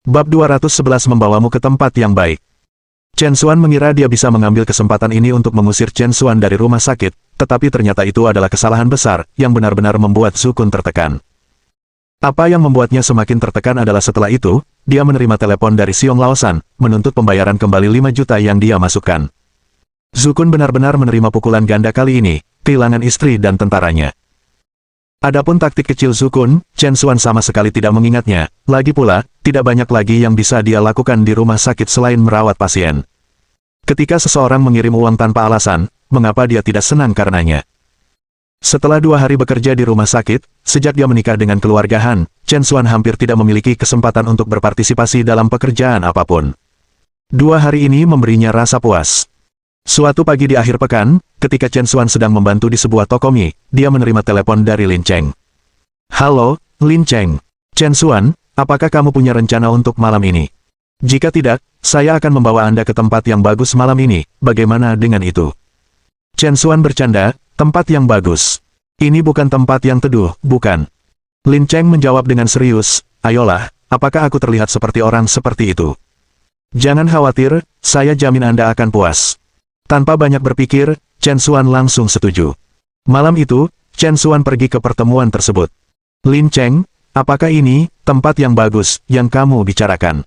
Bab 211 membawamu ke tempat yang baik. Chen Xuan mengira dia bisa mengambil kesempatan ini untuk mengusir Chen Xuan dari rumah sakit, tetapi ternyata itu adalah kesalahan besar, yang benar-benar membuat Zukun tertekan. Apa yang membuatnya semakin tertekan adalah setelah itu, dia menerima telepon dari Xiong Laosan, menuntut pembayaran kembali 5 juta yang dia masukkan. Zukun benar-benar menerima pukulan ganda kali ini, kehilangan istri dan tentaranya. Adapun taktik kecil Zukun, Chen Xuan sama sekali tidak mengingatnya, lagi pula, tidak banyak lagi yang bisa dia lakukan di rumah sakit selain merawat pasien. Ketika seseorang mengirim uang tanpa alasan, mengapa dia tidak senang karenanya? Setelah 2 hari bekerja di rumah sakit, sejak dia menikah dengan keluarga Han, Chen Xuan hampir tidak memiliki kesempatan untuk berpartisipasi dalam pekerjaan apapun. 2 hari ini memberinya rasa puas. Suatu pagi di akhir pekan, ketika Chen Xuan sedang membantu di sebuah toko mie, dia menerima telepon dari Lin Cheng. "Halo, Lin Cheng. Chen Xuan, apakah kamu punya rencana untuk malam ini? Jika tidak, saya akan membawa Anda ke tempat yang bagus malam ini, bagaimana dengan itu?" Chen Xuan bercanda, "Tempat yang bagus. Ini bukan tempat yang teduh, bukan?" Lin Cheng menjawab dengan serius, "Ayolah, apakah aku terlihat seperti orang seperti itu? Jangan khawatir, saya jamin Anda akan puas." Tanpa banyak berpikir, Chen Xuan langsung setuju. Malam itu, Chen Xuan pergi ke pertemuan tersebut. "Lin Cheng, apakah ini tempat yang bagus yang kamu bicarakan?"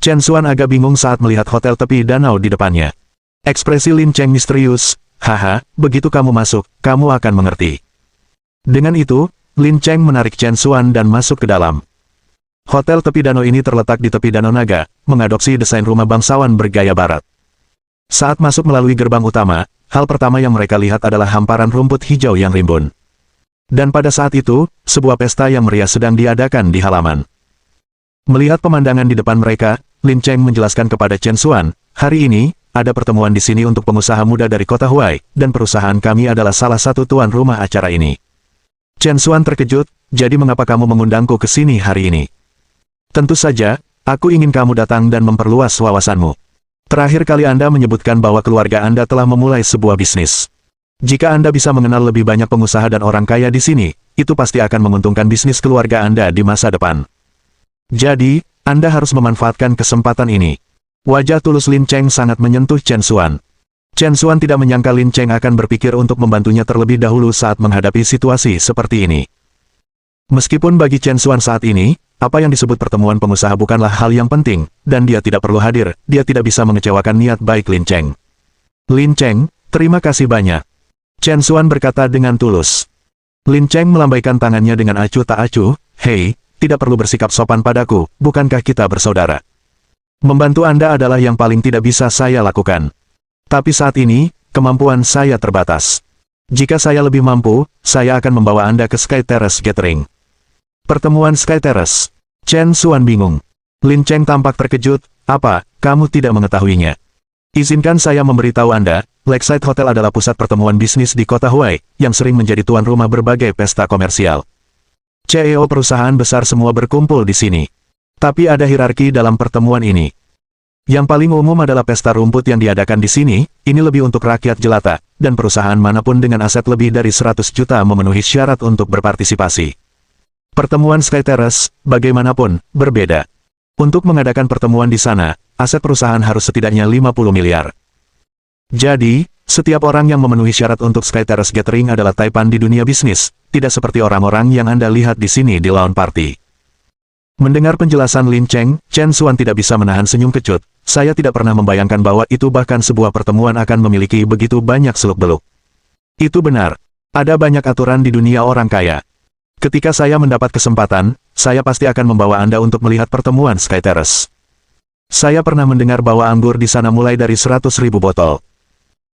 Chen Xuan agak bingung saat melihat hotel tepi danau di depannya. Ekspresi Lin Cheng misterius, "Haha, begitu kamu masuk, kamu akan mengerti." Dengan itu, Lin Cheng menarik Chen Xuan dan masuk ke dalam. Hotel tepi danau ini terletak di tepi Danau Naga, mengadopsi desain rumah bangsawan bergaya barat. Saat masuk melalui gerbang utama, hal pertama yang mereka lihat adalah hamparan rumput hijau yang rimbun. Dan pada saat itu, sebuah pesta yang meriah sedang diadakan di halaman. Melihat pemandangan di depan mereka, Lin Cheng menjelaskan kepada Chen Xuan, "Hari ini, ada pertemuan di sini untuk pengusaha muda dari kota Huai, dan perusahaan kami adalah salah satu tuan rumah acara ini." Chen Xuan terkejut, "Jadi mengapa kamu mengundangku ke sini hari ini?" "Tentu saja, aku ingin kamu datang dan memperluas wawasanmu. Terakhir kali Anda menyebutkan bahwa keluarga Anda telah memulai sebuah bisnis. Jika Anda bisa mengenal lebih banyak pengusaha dan orang kaya di sini, itu pasti akan menguntungkan bisnis keluarga Anda di masa depan. Jadi, Anda harus memanfaatkan kesempatan ini." Wajah tulus Lin Cheng sangat menyentuh Chen Xuan. Chen Xuan tidak menyangka Lin Cheng akan berpikir untuk membantunya terlebih dahulu saat menghadapi situasi seperti ini. Meskipun bagi Chen Xuan saat ini, apa yang disebut pertemuan pengusaha bukanlah hal yang penting, dan dia tidak perlu hadir, dia tidak bisa mengecewakan niat baik Lin Cheng. "Lin Cheng, terima kasih banyak." Chen Xuan berkata dengan tulus. Lin Cheng melambaikan tangannya dengan acuh tak acuh, "Hei, tidak perlu bersikap sopan padaku, bukankah kita bersaudara? Membantu Anda adalah yang paling tidak bisa saya lakukan. Tapi saat ini, kemampuan saya terbatas. Jika saya lebih mampu, saya akan membawa Anda ke Sky Terrace Gathering." Pertemuan Sky Terrace. Chen Xuan bingung. Lin Cheng tampak terkejut, "Apa, kamu tidak mengetahuinya?" "Izinkan saya memberitahu Anda, Lakeside Hotel adalah pusat pertemuan bisnis di kota Huai, yang sering menjadi tuan rumah berbagai pesta komersial. CEO perusahaan besar semua berkumpul di sini. Tapi ada hierarki dalam pertemuan ini. Yang paling umum adalah pesta rumput yang diadakan di sini, ini lebih untuk rakyat jelata, dan perusahaan manapun dengan aset lebih dari 100 juta memenuhi syarat untuk berpartisipasi. Pertemuan Sky Terrace, bagaimanapun, berbeda. Untuk mengadakan pertemuan di sana, aset perusahaan harus setidaknya 50 miliar. Jadi, setiap orang yang memenuhi syarat untuk Sky Terrace Gathering adalah taipan di dunia bisnis, tidak seperti orang-orang yang Anda lihat di sini di lawn party." Mendengar penjelasan Lin Cheng, Chen Xuan tidak bisa menahan senyum kecut. "Saya tidak pernah membayangkan bahwa itu bahkan sebuah pertemuan akan memiliki begitu banyak seluk-beluk." "Itu benar. Ada banyak aturan di dunia orang kaya. Ketika saya mendapat kesempatan, saya pasti akan membawa Anda untuk melihat pertemuan Sky Terrace. Saya pernah mendengar bahwa anggur di sana mulai dari 100.000 botol."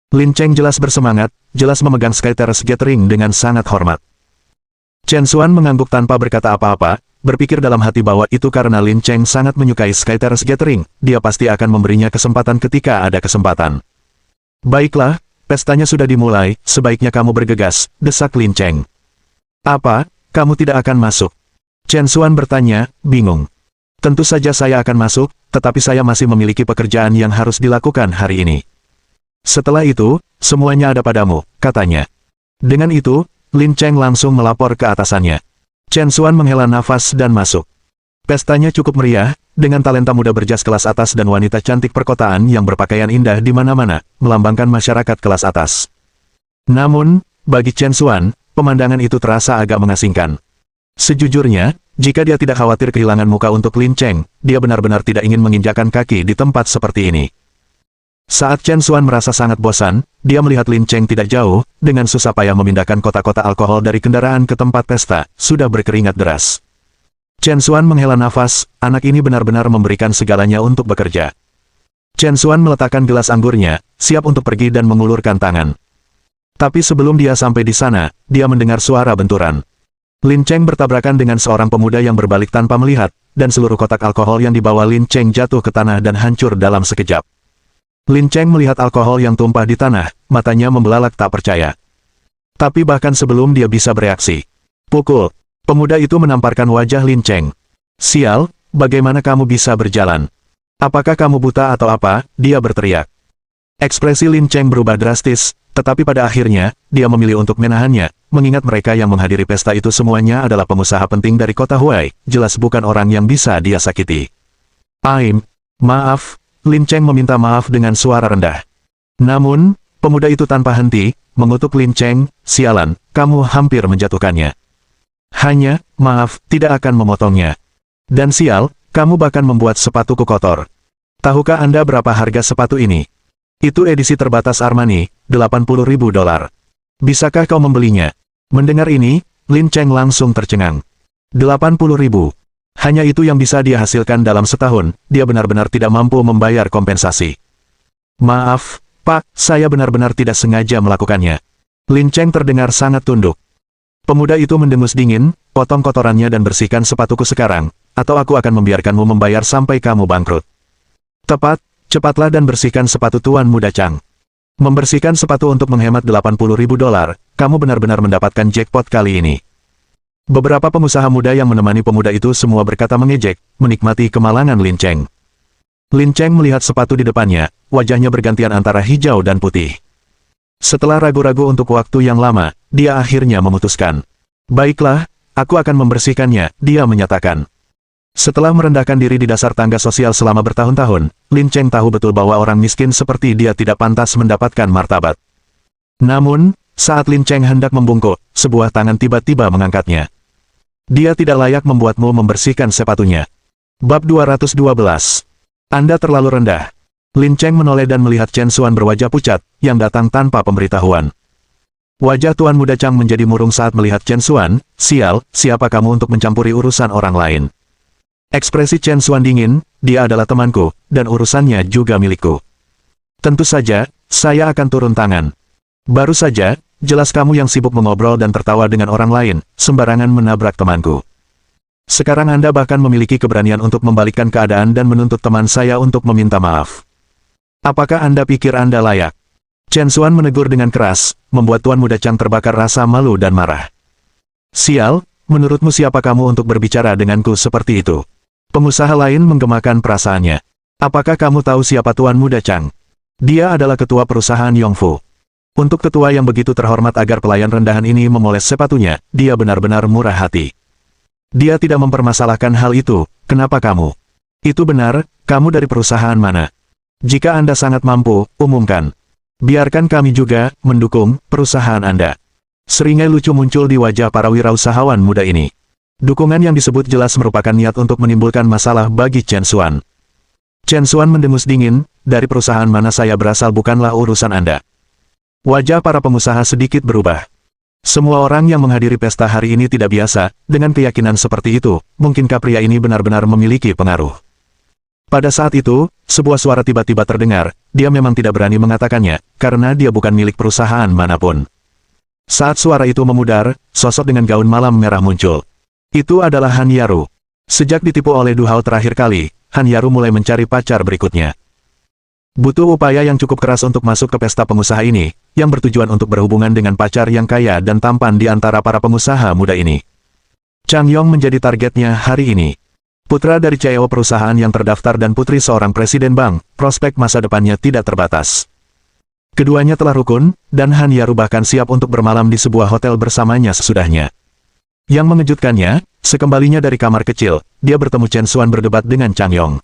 Lin Cheng jelas bersemangat, jelas memegang Sky Terrace Gathering dengan sangat hormat. Chen Xuan mengangguk tanpa berkata apa-apa, berpikir dalam hati bahwa itu karena Lin Cheng sangat menyukai Sky Terrace Gathering, dia pasti akan memberinya kesempatan ketika ada kesempatan. "Baiklah, pestanya sudah dimulai, sebaiknya kamu bergegas," desak Lin Cheng. "Apa? Kamu tidak akan masuk?" Chen Xuan bertanya, bingung. "Tentu saja saya akan masuk, tetapi saya masih memiliki pekerjaan yang harus dilakukan hari ini." "Setelah itu, semuanya ada padamu," katanya. Dengan itu, Lin Cheng langsung melapor ke atasannya. Chen Xuan menghela nafas dan masuk. Pestanya cukup meriah, dengan talenta muda berjas kelas atas dan wanita cantik perkotaan yang berpakaian indah di mana-mana, melambangkan masyarakat kelas atas. Namun, bagi Chen Xuan, pemandangan itu terasa agak mengasingkan. Sejujurnya, jika dia tidak khawatir kehilangan muka untuk Lin Cheng, dia benar-benar tidak ingin menginjakan kaki di tempat seperti ini. Saat Chen Xuan merasa sangat bosan, dia melihat Lin Cheng tidak jauh, dengan susah payah memindahkan kotak-kotak alkohol dari kendaraan ke tempat pesta, sudah berkeringat deras. Chen Xuan menghela nafas, anak ini benar-benar memberikan segalanya untuk bekerja. Chen Xuan meletakkan gelas anggurnya, siap untuk pergi dan mengulurkan tangan. Tapi sebelum dia sampai di sana, dia mendengar suara benturan. Lin Cheng bertabrakan dengan seorang pemuda yang berbalik tanpa melihat, dan seluruh kotak alkohol yang dibawa Lin Cheng jatuh ke tanah dan hancur dalam sekejap. Lin Cheng melihat alkohol yang tumpah di tanah, matanya membelalak tak percaya. Tapi bahkan sebelum dia bisa bereaksi, pukul! Pemuda itu menamparkan wajah Lin Cheng. "Sial, bagaimana kamu bisa berjalan? Apakah kamu buta atau apa?" dia berteriak. Ekspresi Lin Cheng berubah drastis, tetapi pada akhirnya, dia memilih untuk menahannya, mengingat mereka yang menghadiri pesta itu semuanya adalah pengusaha penting dari kota Huai, jelas bukan orang yang bisa dia sakiti. Maaf, Lin Cheng meminta maaf dengan suara rendah. Namun, pemuda itu tanpa henti, mengutuk Lin Cheng, "Sialan, kamu hampir menjatuhkannya. Hanya, maaf, tidak akan memotongnya. Dan sial, kamu bahkan membuat sepatuku kotor. Tahukah Anda berapa harga sepatu ini? Itu edisi terbatas Armani, $80.000. Bisakah kau membelinya?" Mendengar ini, Lin Cheng langsung tercengang. 80.000. Hanya itu yang bisa dia hasilkan dalam setahun, dia benar-benar tidak mampu membayar kompensasi. "Maaf, Pak, saya benar-benar tidak sengaja melakukannya." Lin Cheng terdengar sangat tunduk. Pemuda itu mendengus dingin, "Potong kotorannya dan bersihkan sepatuku sekarang, atau aku akan membiarkanmu membayar sampai kamu bangkrut." "Tepat, cepatlah dan bersihkan sepatu Tuan Muda Chang." Membersihkan sepatu untuk menghemat $80.000, kamu benar-benar mendapatkan jackpot kali ini. Beberapa pengusaha muda yang menemani pemuda itu semua berkata mengejek, menikmati kemalangan Lin Cheng. Lin Cheng melihat sepatu di depannya, wajahnya bergantian antara hijau dan putih. Setelah ragu-ragu untuk waktu yang lama, dia akhirnya memutuskan. "Baiklah, aku akan membersihkannya," dia menyatakan. Setelah merendahkan diri di dasar tangga sosial selama bertahun-tahun, Lin Cheng tahu betul bahwa orang miskin seperti dia tidak pantas mendapatkan martabat. Namun, saat Lin Cheng hendak membungkuk, sebuah tangan tiba-tiba mengangkatnya. "Dia tidak layak membuatmu membersihkan sepatunya." Bab 212. Anda terlalu rendah. Lin Cheng menoleh dan melihat Chen Xuan berwajah pucat, yang datang tanpa pemberitahuan. Wajah Tuan Muda Chang menjadi murung saat melihat Chen Xuan. "Sial, siapa kamu untuk mencampuri urusan orang lain?" Ekspresi Chen Xuan dingin, "Dia adalah temanku, dan urusannya juga milikku. Tentu saja, saya akan turun tangan." "Baru saja, jelas kamu yang sibuk mengobrol dan tertawa dengan orang lain, sembarangan menabrak temanku. Sekarang Anda bahkan memiliki keberanian untuk membalikkan keadaan dan menuntut teman saya untuk meminta maaf. Apakah Anda pikir Anda layak?" Chen Xuan menegur dengan keras, membuat Tuan Muda Chang terbakar rasa malu dan marah. "Sial, menurutmu siapa kamu untuk berbicara denganku seperti itu?" Pengusaha lain menggemakan perasaannya. "Apakah kamu tahu siapa Tuan Muda Chang? Dia adalah ketua perusahaan Yongfu. Untuk ketua yang begitu terhormat agar pelayan rendahan ini memoles sepatunya, dia benar-benar murah hati. Dia tidak mempermasalahkan hal itu, kenapa kamu? Itu benar, kamu dari perusahaan mana? Jika Anda sangat mampu, umumkan. Biarkan kami juga mendukung perusahaan Anda." Seringai lucu muncul di wajah para wirausahawan muda ini. Dukungan yang disebut jelas merupakan niat untuk menimbulkan masalah bagi Chen Xuan. Chen Xuan mendengus dingin, "Dari perusahaan mana saya berasal bukanlah urusan Anda." Wajah para pengusaha sedikit berubah. Semua orang yang menghadiri pesta hari ini tidak biasa, dengan keyakinan seperti itu, mungkinkah pria ini benar-benar memiliki pengaruh. Pada saat itu, sebuah suara tiba-tiba terdengar, dia memang tidak berani mengatakannya, karena dia bukan milik perusahaan manapun. Saat suara itu memudar, sosok dengan gaun malam merah muncul. Itu adalah Han Yaru. Sejak ditipu oleh Du Hao terakhir kali, Han Yaru mulai mencari pacar berikutnya. Butuh upaya yang cukup keras untuk masuk ke pesta pengusaha ini, yang bertujuan untuk berhubungan dengan pacar yang kaya dan tampan di antara para pengusaha muda ini. Chang Yong menjadi targetnya hari ini. Putra dari CEO perusahaan yang terdaftar dan putri seorang presiden bank, prospek masa depannya tidak terbatas. Keduanya telah rukun, dan Han Yaru bahkan siap untuk bermalam di sebuah hotel bersamanya sesudahnya. Yang mengejutkannya, sekembalinya dari kamar kecil, dia bertemu Chen Xuan berdebat dengan Chang Yong.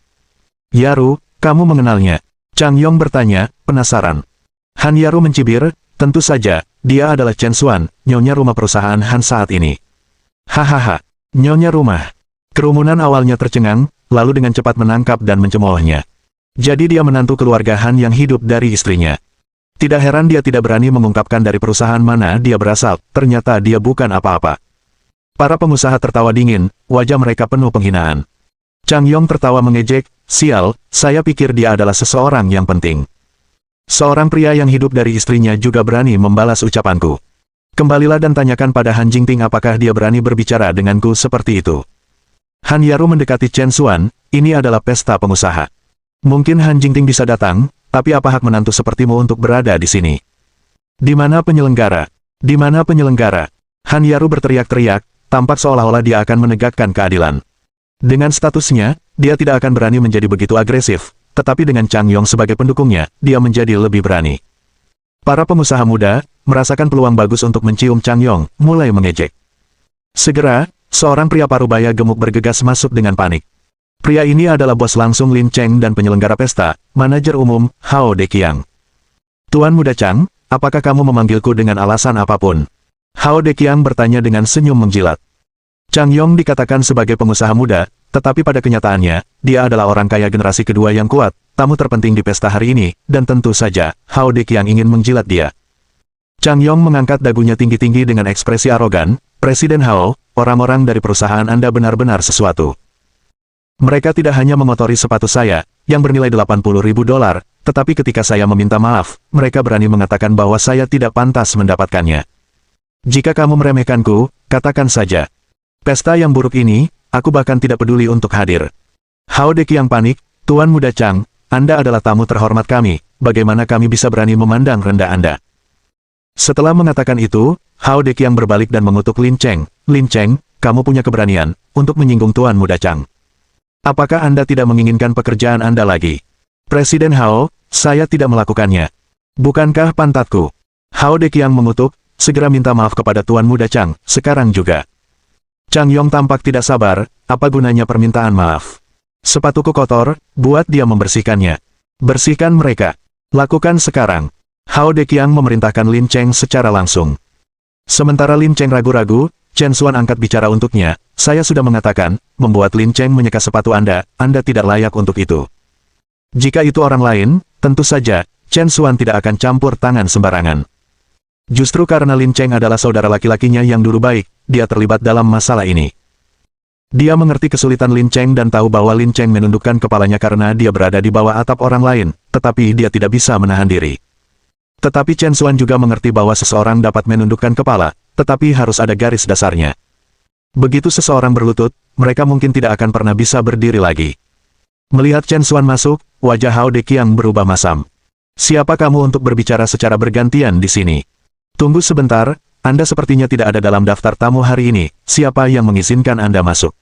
"Yaru, kamu mengenalnya?" Chang Yong bertanya, penasaran. Han Yaru mencibir, "Tentu saja, dia adalah Chen Xuan, nyonya rumah perusahaan Han saat ini." "Hahaha, nyonya rumah." Kerumunan awalnya tercengang, lalu dengan cepat menangkap dan mencemoohnya. Jadi dia menantu keluarga Han yang hidup dari istrinya. Tidak heran dia tidak berani mengungkapkan dari perusahaan mana dia berasal, ternyata dia bukan apa-apa. Para pengusaha tertawa dingin, wajah mereka penuh penghinaan. Chang Yong tertawa mengejek, "Sial, saya pikir dia adalah seseorang yang penting." Seorang pria yang hidup dari istrinya juga berani membalas ucapanku. Kembalilah dan tanyakan pada Han Jingting apakah dia berani berbicara denganku seperti itu. Han Yaru mendekati Chen Xuan, "Ini adalah pesta pengusaha. Mungkin Han Jingting bisa datang, tapi apa hak menantu sepertimu untuk berada di sini?" "Di mana penyelenggara? Di mana penyelenggara?" Han Yaru berteriak-teriak, tampak seolah-olah dia akan menegakkan keadilan. Dengan statusnya, dia tidak akan berani menjadi begitu agresif, tetapi dengan Chang Yong sebagai pendukungnya, dia menjadi lebih berani. Para pengusaha muda, merasakan peluang bagus untuk mencium Chang Yong, mulai mengejek. Segera, seorang pria parubaya gemuk bergegas masuk dengan panik. Pria ini adalah bos langsung Lin Cheng dan penyelenggara pesta, manajer umum, Hao Deqiang. "Tuan Muda Chang, apakah kamu memanggilku dengan alasan apapun?" Hao Deqiang bertanya dengan senyum menjilat. Chang Yong dikatakan sebagai pengusaha muda, tetapi pada kenyataannya, dia adalah orang kaya generasi kedua yang kuat, tamu terpenting di pesta hari ini, dan tentu saja, Hao Deqiang ingin menjilat dia. Chang Yong mengangkat dagunya tinggi-tinggi dengan ekspresi arogan, "Presiden Hao, orang-orang dari perusahaan Anda benar-benar sesuatu. Mereka tidak hanya mengotori sepatu saya, yang bernilai $80.000, tetapi ketika saya meminta maaf, mereka berani mengatakan bahwa saya tidak pantas mendapatkannya. Jika kamu meremehkanku, katakan saja. Pesta yang buruk ini, aku bahkan tidak peduli untuk hadir." Hao Deqiang panik, "Tuan Muda Chang, Anda adalah tamu terhormat kami, bagaimana kami bisa berani memandang rendah Anda?" Setelah mengatakan itu, Hao Deqiang berbalik dan mengutuk Lin Cheng. "Lin Cheng, kamu punya keberanian untuk menyinggung Tuan Muda Chang. Apakah Anda tidak menginginkan pekerjaan Anda lagi?" "Presiden Hao, saya tidak melakukannya. Bukankah pantatku?" Hao Deqiang mengutuk, "Segera minta maaf kepada Tuan Muda Chang, sekarang juga." Chang Yong tampak tidak sabar, "Apa gunanya permintaan maaf? Sepatuku kotor, buat dia membersihkannya. Bersihkan mereka. Lakukan sekarang." Hao Deqiang memerintahkan Lin Cheng secara langsung. Sementara Lin Cheng ragu-ragu, Chen Xuan angkat bicara untuknya, "Saya sudah mengatakan, membuat Lin Cheng menyeka sepatu Anda tidak layak untuk itu. Jika itu orang lain, tentu saja, Chen Xuan tidak akan campur tangan sembarangan. Justru karena Lin Cheng adalah saudara laki-lakinya yang dulu baik, dia terlibat dalam masalah ini." Dia mengerti kesulitan Lin Cheng dan tahu bahwa Lin Cheng menundukkan kepalanya karena dia berada di bawah atap orang lain, tetapi dia tidak bisa menahan diri. Tetapi Chen Xuan juga mengerti bahwa seseorang dapat menundukkan kepala, tetapi harus ada garis dasarnya. Begitu seseorang berlutut, mereka mungkin tidak akan pernah bisa berdiri lagi. Melihat Chen Xuan masuk, wajah Hao Deqiang berubah masam. "Siapa kamu untuk berbicara secara bergantian di sini? Tunggu sebentar, Anda sepertinya tidak ada dalam daftar tamu hari ini, siapa yang mengizinkan Anda masuk?"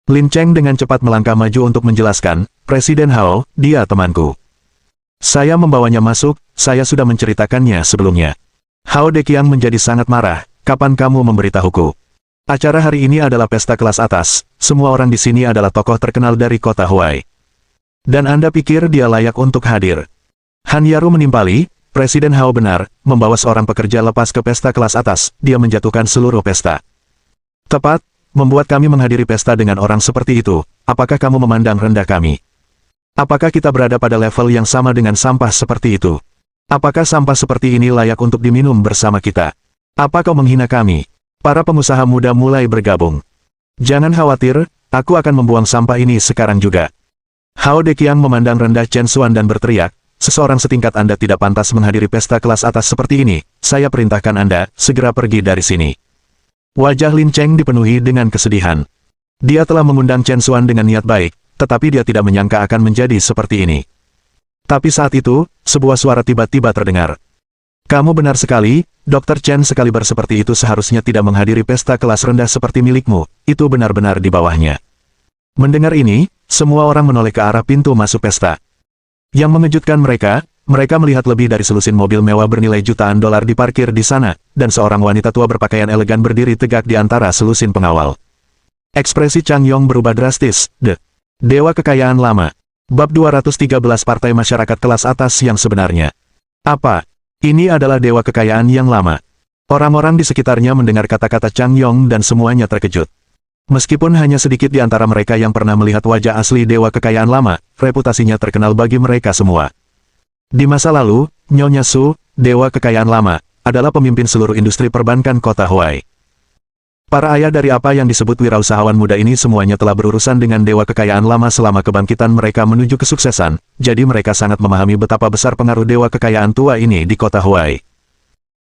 Lin Cheng dengan cepat melangkah maju untuk menjelaskan, "Presiden Hao, dia temanku. Saya membawanya masuk, saya sudah menceritakannya sebelumnya." Hao Deqiang menjadi sangat marah, "Kapan kamu memberitahuku? Acara hari ini adalah pesta kelas atas, semua orang di sini adalah tokoh terkenal dari kota Huai. Dan Anda pikir dia layak untuk hadir?" Han Yaru menimpali, "Presiden Hao benar, membawa seorang pekerja lepas ke pesta kelas atas, dia menjatuhkan seluruh pesta. Tepat, membuat kami menghadiri pesta dengan orang seperti itu, apakah kamu memandang rendah kami? Apakah kita berada pada level yang sama dengan sampah seperti itu? Apakah sampah seperti ini layak untuk diminum bersama kita? Apa kau menghina kami?" Para pengusaha muda mulai bergabung. "Jangan khawatir, aku akan membuang sampah ini sekarang juga." Hao Deqiang memandang rendah Chen Xuan dan berteriak, "Seseorang setingkat Anda tidak pantas menghadiri pesta kelas atas seperti ini, saya perintahkan Anda, segera pergi dari sini." Wajah Lin Cheng dipenuhi dengan kesedihan. Dia telah mengundang Chen Xuan dengan niat baik, tetapi dia tidak menyangka akan menjadi seperti ini. Tapi saat itu, sebuah suara tiba-tiba terdengar. "Kamu benar sekali, Dr. Chen sekaliber seperti itu seharusnya tidak menghadiri pesta kelas rendah seperti milikmu, itu benar-benar di bawahnya." Mendengar ini, semua orang menoleh ke arah pintu masuk pesta. Yang mengejutkan mereka, mereka melihat lebih dari selusin mobil mewah bernilai jutaan dolar diparkir di sana, dan seorang wanita tua berpakaian elegan berdiri tegak di antara selusin pengawal. Ekspresi Chang Yong berubah drastis. Dewa Kekayaan Lama. Bab 213 Partai Masyarakat Kelas Atas yang Sebenarnya. Apa? Ini adalah Dewa Kekayaan yang lama. Orang-orang di sekitarnya mendengar kata-kata Chang Yong dan semuanya terkejut. Meskipun hanya sedikit di antara mereka yang pernah melihat wajah asli Dewa Kekayaan Lama, reputasinya terkenal bagi mereka semua. Di masa lalu, Nyonya Su, Dewa Kekayaan Lama, adalah pemimpin seluruh industri perbankan kota Huai. Para ayah dari apa yang disebut wirausahawan muda ini semuanya telah berurusan dengan Dewa Kekayaan Lama selama kebangkitan mereka menuju kesuksesan, jadi mereka sangat memahami betapa besar pengaruh Dewa Kekayaan tua ini di kota Huai.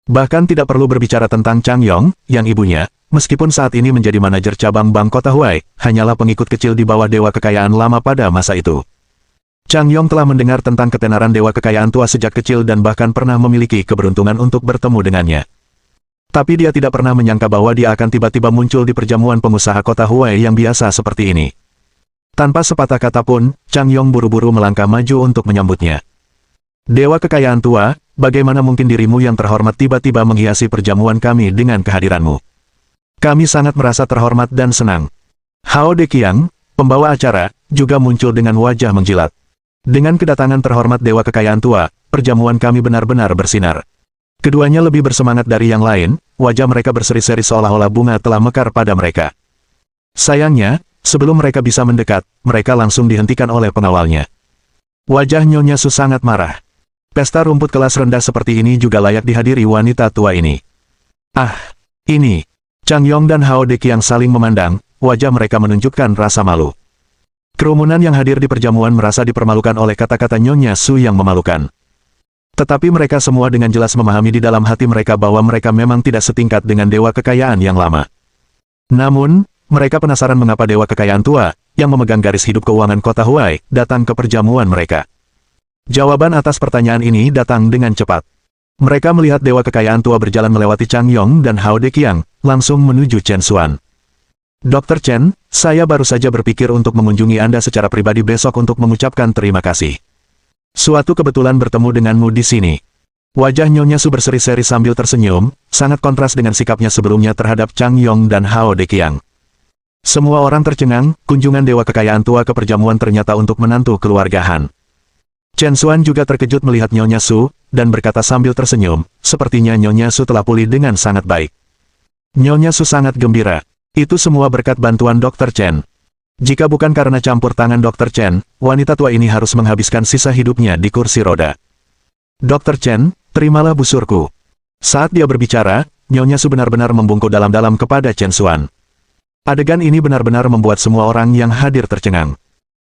Bahkan tidak perlu berbicara tentang Chang Yong, yang ibunya, meskipun saat ini menjadi manajer cabang bank kota Huai, hanyalah pengikut kecil di bawah Dewa Kekayaan Lama pada masa itu. Chang Yong telah mendengar tentang ketenaran Dewa Kekayaan tua sejak kecil dan bahkan pernah memiliki keberuntungan untuk bertemu dengannya. Tapi dia tidak pernah menyangka bahwa dia akan tiba-tiba muncul di perjamuan pengusaha kota Huai yang biasa seperti ini. Tanpa sepatah kata pun, Chang Yong buru-buru melangkah maju untuk menyambutnya. Dewa Kekayaan tua, bagaimana mungkin dirimu yang terhormat tiba-tiba menghiasi perjamuan kami dengan kehadiranmu? Kami sangat merasa terhormat dan senang. Hao Deqiang, pembawa acara, juga muncul dengan wajah menjilat. Dengan kedatangan terhormat Dewa Kekayaan tua, perjamuan kami benar-benar bersinar. Keduanya lebih bersemangat dari yang lain, wajah mereka berseri-seri seolah-olah bunga telah mekar pada mereka. Sayangnya, sebelum mereka bisa mendekat, mereka langsung dihentikan oleh pengawalnya. Wajah Nyonya Su sangat marah. Pesta rumput kelas rendah seperti ini juga layak dihadiri wanita tua ini. Ah, ini. Chang Yong dan Hao Deqiang saling memandang, wajah mereka menunjukkan rasa malu. Kerumunan yang hadir di perjamuan merasa dipermalukan oleh kata-kata Nyonya Su yang memalukan. Tetapi mereka semua dengan jelas memahami di dalam hati mereka bahwa mereka memang tidak setingkat dengan Dewa Kekayaan yang lama. Namun, mereka penasaran mengapa Dewa Kekayaan tua, yang memegang garis hidup keuangan kota Huai, datang ke perjamuan mereka. Jawaban atas pertanyaan ini datang dengan cepat. Mereka melihat Dewa Kekayaan tua berjalan melewati Chang Yong dan Hao Deqiang, langsung menuju Chen Xuan. Dr. Chen, saya baru saja berpikir untuk mengunjungi Anda secara pribadi besok untuk mengucapkan terima kasih. Suatu kebetulan bertemu denganmu di sini. Wajah Nyonya Su berseri-seri sambil tersenyum, sangat kontras dengan sikapnya sebelumnya terhadap Chang Yong dan Hao Deqiang. Semua orang tercengang, kunjungan Dewa Kekayaan tua ke perjamuan ternyata untuk menantu keluarga Han. Chen Xuan juga terkejut melihat Nyonya Su, dan berkata sambil tersenyum, sepertinya Nyonya Su telah pulih dengan sangat baik. Nyonya Su sangat gembira. Itu semua berkat bantuan Dr. Chen. Jika bukan karena campur tangan Dr. Chen, wanita tua ini harus menghabiskan sisa hidupnya di kursi roda. Dr. Chen, terimalah busurku. Saat dia berbicara, Nyonya Su benar-benar membungkuk dalam-dalam kepada Chen Xuan. Adegan ini benar-benar membuat semua orang yang hadir tercengang.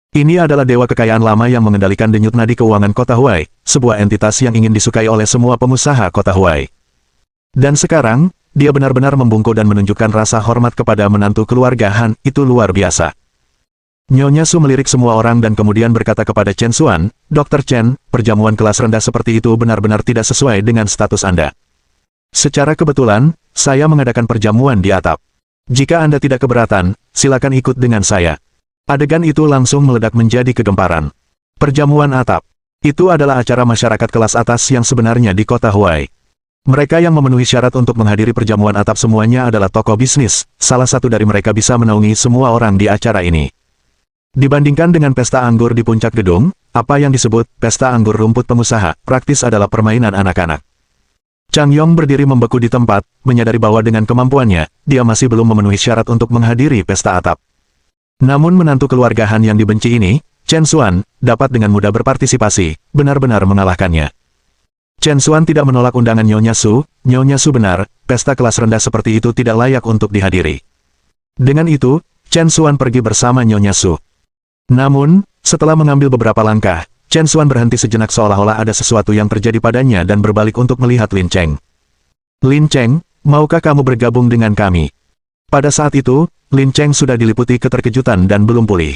Ini adalah Dewa Kekayaan lama yang mengendalikan denyut nadi keuangan kota Huai, sebuah entitas yang ingin disukai oleh semua pengusaha kota Huai. Dan sekarang, dia benar-benar membungkuk dan menunjukkan rasa hormat kepada menantu keluarga Han, itu luar biasa. Nyonya Su melirik semua orang dan kemudian berkata kepada Chen Xuan, Dr. Chen, perjamuan kelas rendah seperti itu benar-benar tidak sesuai dengan status Anda. Secara kebetulan, saya mengadakan perjamuan di atap. Jika Anda tidak keberatan, silakan ikut dengan saya. Adegan itu langsung meledak menjadi kegemparan. Perjamuan atap. Itu adalah acara masyarakat kelas atas yang sebenarnya di kota Huai. Mereka yang memenuhi syarat untuk menghadiri perjamuan atap semuanya adalah tokoh bisnis, salah satu dari mereka bisa menaungi semua orang di acara ini. Dibandingkan dengan pesta anggur di puncak gedung, apa yang disebut pesta anggur rumput pengusaha, praktis adalah permainan anak-anak. Chang Yong berdiri membeku di tempat, menyadari bahwa dengan kemampuannya, dia masih belum memenuhi syarat untuk menghadiri pesta atap. Namun menantu keluarga Han yang dibenci ini, Chen Xuan, dapat dengan mudah berpartisipasi, benar-benar mengalahkannya. Chen Xuan tidak menolak undangan Nyonya Su benar, pesta kelas rendah seperti itu tidak layak untuk dihadiri. Dengan itu, Chen Xuan pergi bersama Nyonya Su. Namun, setelah mengambil beberapa langkah, Chen Xuan berhenti sejenak seolah-olah ada sesuatu yang terjadi padanya dan berbalik untuk melihat Lin Cheng. Lin Cheng, maukah kamu bergabung dengan kami? Pada saat itu, Lin Cheng sudah diliputi keterkejutan dan belum pulih.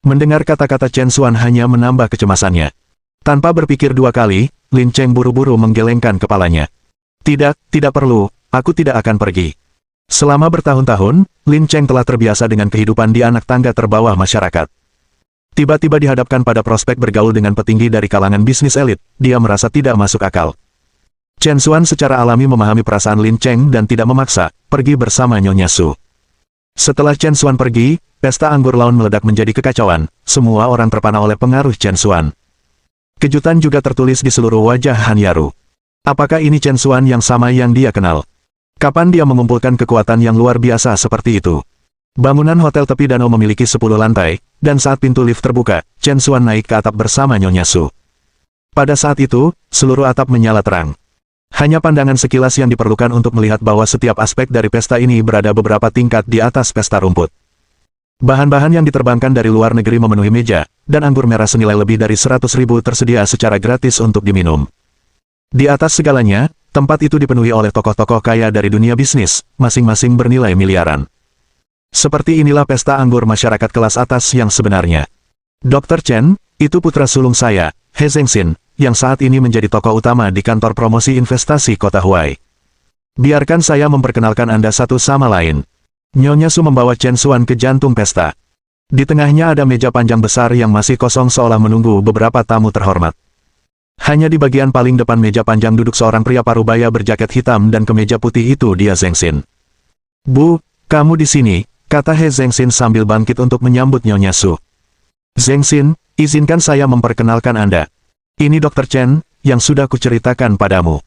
Mendengar kata-kata Chen Xuan hanya menambah kecemasannya. Tanpa berpikir dua kali, Lin Cheng buru-buru menggelengkan kepalanya. Tidak perlu, aku tidak akan pergi. Selama bertahun-tahun, Lin Cheng telah terbiasa dengan kehidupan di anak tangga terbawah masyarakat. Tiba-tiba dihadapkan pada prospek bergaul dengan petinggi dari kalangan bisnis elit, dia merasa tidak masuk akal. Chen Xuan secara alami memahami perasaan Lin Cheng dan tidak memaksa, pergi bersama Nyonya Su. Setelah Chen Xuan pergi, pesta anggur laun meledak menjadi kekacauan, semua orang terpana oleh pengaruh Chen Xuan. Kejutan juga tertulis di seluruh wajah Han Yaru. Apakah ini Chen Xuan yang sama yang dia kenal? Kapan dia mengumpulkan kekuatan yang luar biasa seperti itu? Bangunan hotel tepi danau memiliki 10 lantai, dan saat pintu lift terbuka, Chen Xuan naik ke atap bersama Nyonya Su. Pada saat itu, seluruh atap menyala terang. Hanya pandangan sekilas yang diperlukan untuk melihat bahwa setiap aspek dari pesta ini berada beberapa tingkat di atas pesta rumput. Bahan-bahan yang diterbangkan dari luar negeri memenuhi meja, dan anggur merah senilai lebih dari 100.000 tersedia secara gratis untuk diminum. Di atas segalanya, tempat itu dipenuhi oleh tokoh-tokoh kaya dari dunia bisnis, masing-masing bernilai miliaran. Seperti inilah pesta anggur masyarakat kelas atas yang sebenarnya. Dr. Chen, itu putra sulung saya, He Zhengxin, yang saat ini menjadi tokoh utama di kantor promosi investasi kota Huai. Biarkan saya memperkenalkan Anda satu sama lain. Nyonya Su membawa Chen Xuan ke jantung pesta. Di tengahnya ada meja panjang besar yang masih kosong seolah menunggu beberapa tamu terhormat. Hanya di bagian paling depan meja panjang duduk seorang pria parubaya berjaket hitam dan kemeja putih itu dia Zhengxin. Bu, kamu di sini, kata He Zhengxin sambil bangkit untuk menyambut Nyonya Su. Zhengxin, izinkan saya memperkenalkan Anda. Ini Dr. Chen, yang sudah kuceritakan padamu.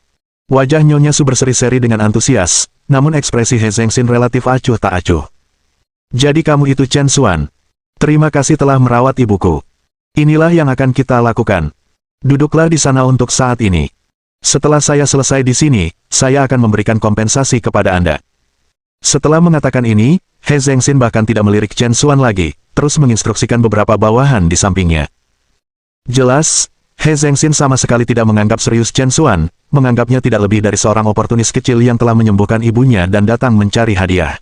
Wajah Nyonya Su berseri-seri dengan antusias, namun ekspresi He Zhengxin relatif acuh tak acuh. Jadi kamu itu Chen Xuan. Terima kasih telah merawat ibuku. Inilah yang akan kita lakukan. Duduklah di sana untuk saat ini. Setelah saya selesai di sini, saya akan memberikan kompensasi kepada Anda. Setelah mengatakan ini, He Zhengxin bahkan tidak melirik Chen Xuan lagi, terus menginstruksikan beberapa bawahan di sampingnya. Jelas, He Zhengxin sama sekali tidak menganggap serius Chen Xuan, menganggapnya tidak lebih dari seorang oportunis kecil yang telah menyembuhkan ibunya dan datang mencari hadiah.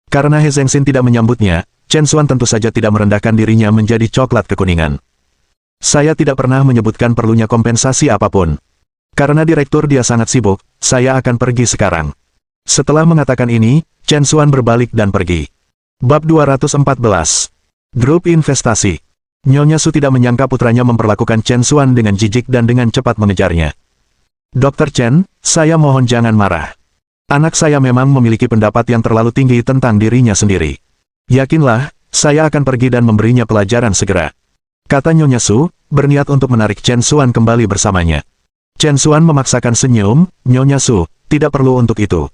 Karena He Zhengxin tidak menyambutnya, Chen Xuan tentu saja tidak merendahkan dirinya menjadi coklat kekuningan. Saya tidak pernah menyebutkan perlunya kompensasi apapun. Karena direktur dia sangat sibuk, saya akan pergi sekarang. Setelah mengatakan ini, Chen Xuan berbalik dan pergi. Bab 214. Grup Investasi. Nyonya Su tidak menyangka putranya memperlakukan Chen Xuan dengan jijik dan dengan cepat mengejarnya. Dr. Chen, saya mohon jangan marah. Anak saya memang memiliki pendapat yang terlalu tinggi tentang dirinya sendiri. Yakinlah, saya akan pergi dan memberinya pelajaran segera. Kata Nyonya Su, berniat untuk menarik Chen Xuan kembali bersamanya. Chen Xuan memaksakan senyum, Nyonya Su, tidak perlu untuk itu.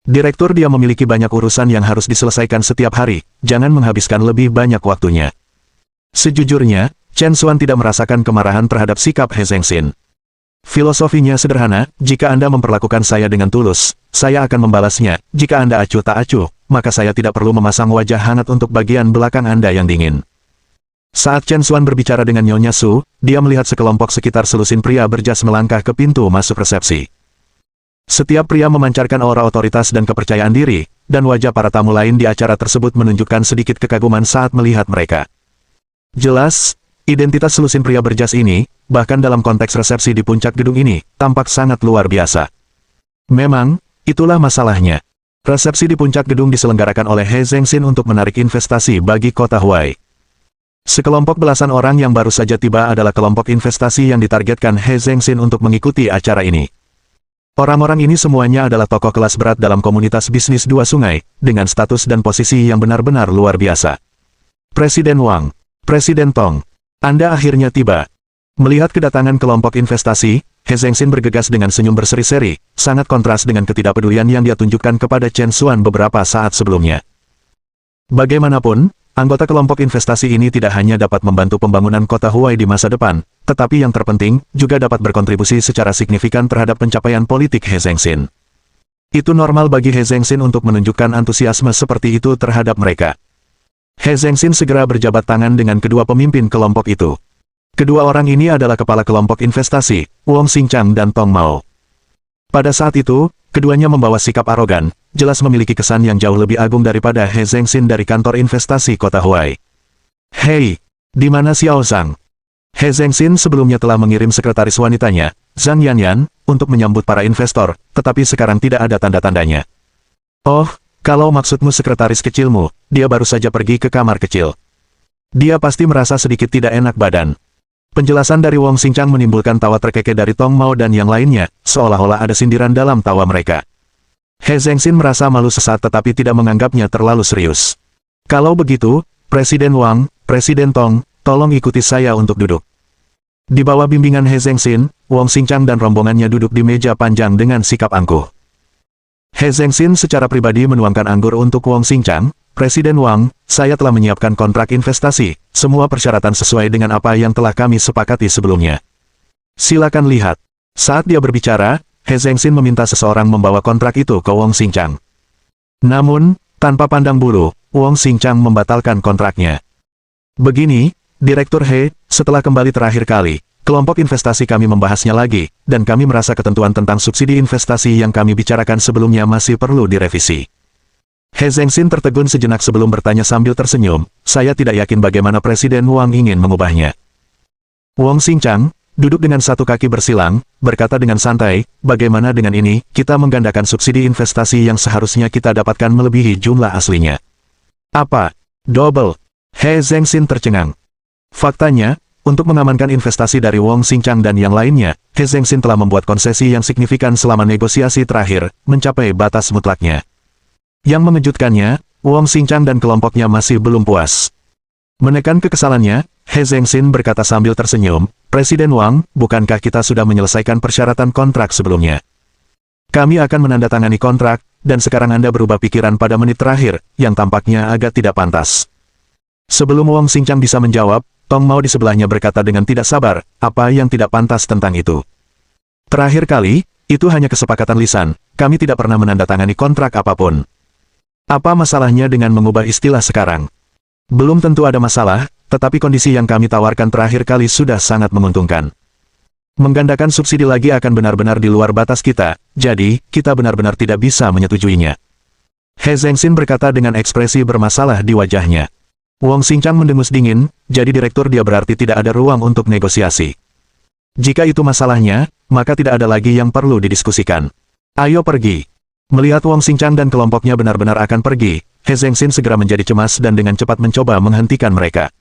Direktur dia memiliki banyak urusan yang harus diselesaikan setiap hari, jangan menghabiskan lebih banyak waktunya. Sejujurnya, Chen Xuan tidak merasakan kemarahan terhadap sikap He Zhengxin. Filosofinya sederhana, jika Anda memperlakukan saya dengan tulus, saya akan membalasnya, jika Anda acuh tak acuh, maka saya tidak perlu memasang wajah hangat untuk bagian belakang Anda yang dingin. Saat Chen Xuan berbicara dengan Nyonya Su, dia melihat sekelompok sekitar selusin pria berjas melangkah ke pintu masuk resepsi. Setiap pria memancarkan aura otoritas dan kepercayaan diri, dan wajah para tamu lain di acara tersebut menunjukkan sedikit kekaguman saat melihat mereka. Jelas, identitas selusin pria berjas ini, bahkan dalam konteks resepsi di puncak gedung ini, tampak sangat luar biasa. Memang, itulah masalahnya. Resepsi di puncak gedung diselenggarakan oleh He Zhengxin untuk menarik investasi bagi kota Huai. Sekelompok belasan orang yang baru saja tiba adalah kelompok investasi yang ditargetkan He Zhengxin untuk mengikuti acara ini. Orang-orang ini semuanya adalah tokoh kelas berat dalam komunitas bisnis dua sungai, dengan status dan posisi yang benar-benar luar biasa. Presiden Wang, Presiden Tong, Anda akhirnya tiba. Melihat kedatangan kelompok investasi, He Zhengxin bergegas dengan senyum berseri-seri, sangat kontras dengan ketidakpedulian yang dia tunjukkan kepada Chen Xuan beberapa saat sebelumnya. Bagaimanapun, anggota kelompok investasi ini tidak hanya dapat membantu pembangunan kota Huai di masa depan, tetapi yang terpenting, juga dapat berkontribusi secara signifikan terhadap pencapaian politik He Zhengxin. Itu normal bagi He Zhengxin untuk menunjukkan antusiasme seperti itu terhadap mereka. He Zhengxin segera berjabat tangan dengan kedua pemimpin kelompok itu. Kedua orang ini adalah kepala kelompok investasi, Wong Xingchang dan Tong Mao. Pada saat itu, keduanya membawa sikap arogan, jelas memiliki kesan yang jauh lebih agung daripada He Zhengxin dari kantor investasi kota Huai. Hei, di mana Xiao Zhang? He Zhengxin sebelumnya telah mengirim sekretaris wanitanya, Zhang Yanyan, untuk menyambut para investor, tetapi sekarang tidak ada tanda-tandanya. Oh, kalau maksudmu sekretaris kecilmu, dia baru saja pergi ke kamar kecil. Dia pasti merasa sedikit tidak enak badan. Penjelasan dari Wong Xingchang menimbulkan tawa terkekeh dari Tong Mao dan yang lainnya, seolah-olah ada sindiran dalam tawa mereka. He Zhengxin merasa malu sesaat tetapi tidak menganggapnya terlalu serius. Kalau begitu, Presiden Wang, Presiden Tong, tolong ikuti saya untuk duduk. Di bawah bimbingan He Zhengxin, Wong Xingchang dan rombongannya duduk di meja panjang dengan sikap angkuh. He Zhengxin secara pribadi menuangkan anggur untuk Wong Xingchang. Presiden Wang, saya telah menyiapkan kontrak investasi, semua persyaratan sesuai dengan apa yang telah kami sepakati sebelumnya. Silakan lihat. Saat dia berbicara, He Zhengxin meminta seseorang membawa kontrak itu ke Wong Xingchang. Namun, tanpa pandang bulu, Wong Xingchang membatalkan kontraknya. Begini, Direktur He, setelah kembali terakhir kali, kelompok investasi kami membahasnya lagi, dan kami merasa ketentuan tentang subsidi investasi yang kami bicarakan sebelumnya masih perlu direvisi. He Zhengxin tertegun sejenak sebelum bertanya sambil tersenyum, saya tidak yakin bagaimana Presiden Wang ingin mengubahnya. Wong Xingchang, duduk dengan satu kaki bersilang, berkata dengan santai, bagaimana dengan ini, kita menggandakan subsidi investasi yang seharusnya kita dapatkan melebihi jumlah aslinya. Apa? Double? He Zhengxin tercengang. Faktanya, untuk mengamankan investasi dari Wong Xingchang dan yang lainnya, He Zhengxin telah membuat konsesi yang signifikan selama negosiasi terakhir, mencapai batas mutlaknya. Yang mengejutkannya, Wong Xingchang dan kelompoknya masih belum puas. Menekan kekesalannya, He Zhengxin berkata sambil tersenyum, Presiden Wang, bukankah kita sudah menyelesaikan persyaratan kontrak sebelumnya? Kami akan menandatangani kontrak, dan sekarang Anda berubah pikiran pada menit terakhir, yang tampaknya agak tidak pantas. Sebelum Wong Xingchang bisa menjawab, Tong Mao di sebelahnya berkata dengan tidak sabar, apa yang tidak pantas tentang itu? Terakhir kali, itu hanya kesepakatan lisan, kami tidak pernah menandatangani kontrak apapun. Apa masalahnya dengan mengubah istilah sekarang? Belum tentu ada masalah, tetapi kondisi yang kami tawarkan terakhir kali sudah sangat menguntungkan. Menggandakan subsidi lagi akan benar-benar di luar batas kita, jadi, kita benar-benar tidak bisa menyetujuinya. He Zhengxin berkata dengan ekspresi bermasalah di wajahnya. Wong Xingchang mendengus dingin, jadi direktur dia berarti tidak ada ruang untuk negosiasi. Jika itu masalahnya, maka tidak ada lagi yang perlu didiskusikan. Ayo pergi. Melihat Wong Xingchang dan kelompoknya benar-benar akan pergi, He Zhengxin segera menjadi cemas dan dengan cepat mencoba menghentikan mereka.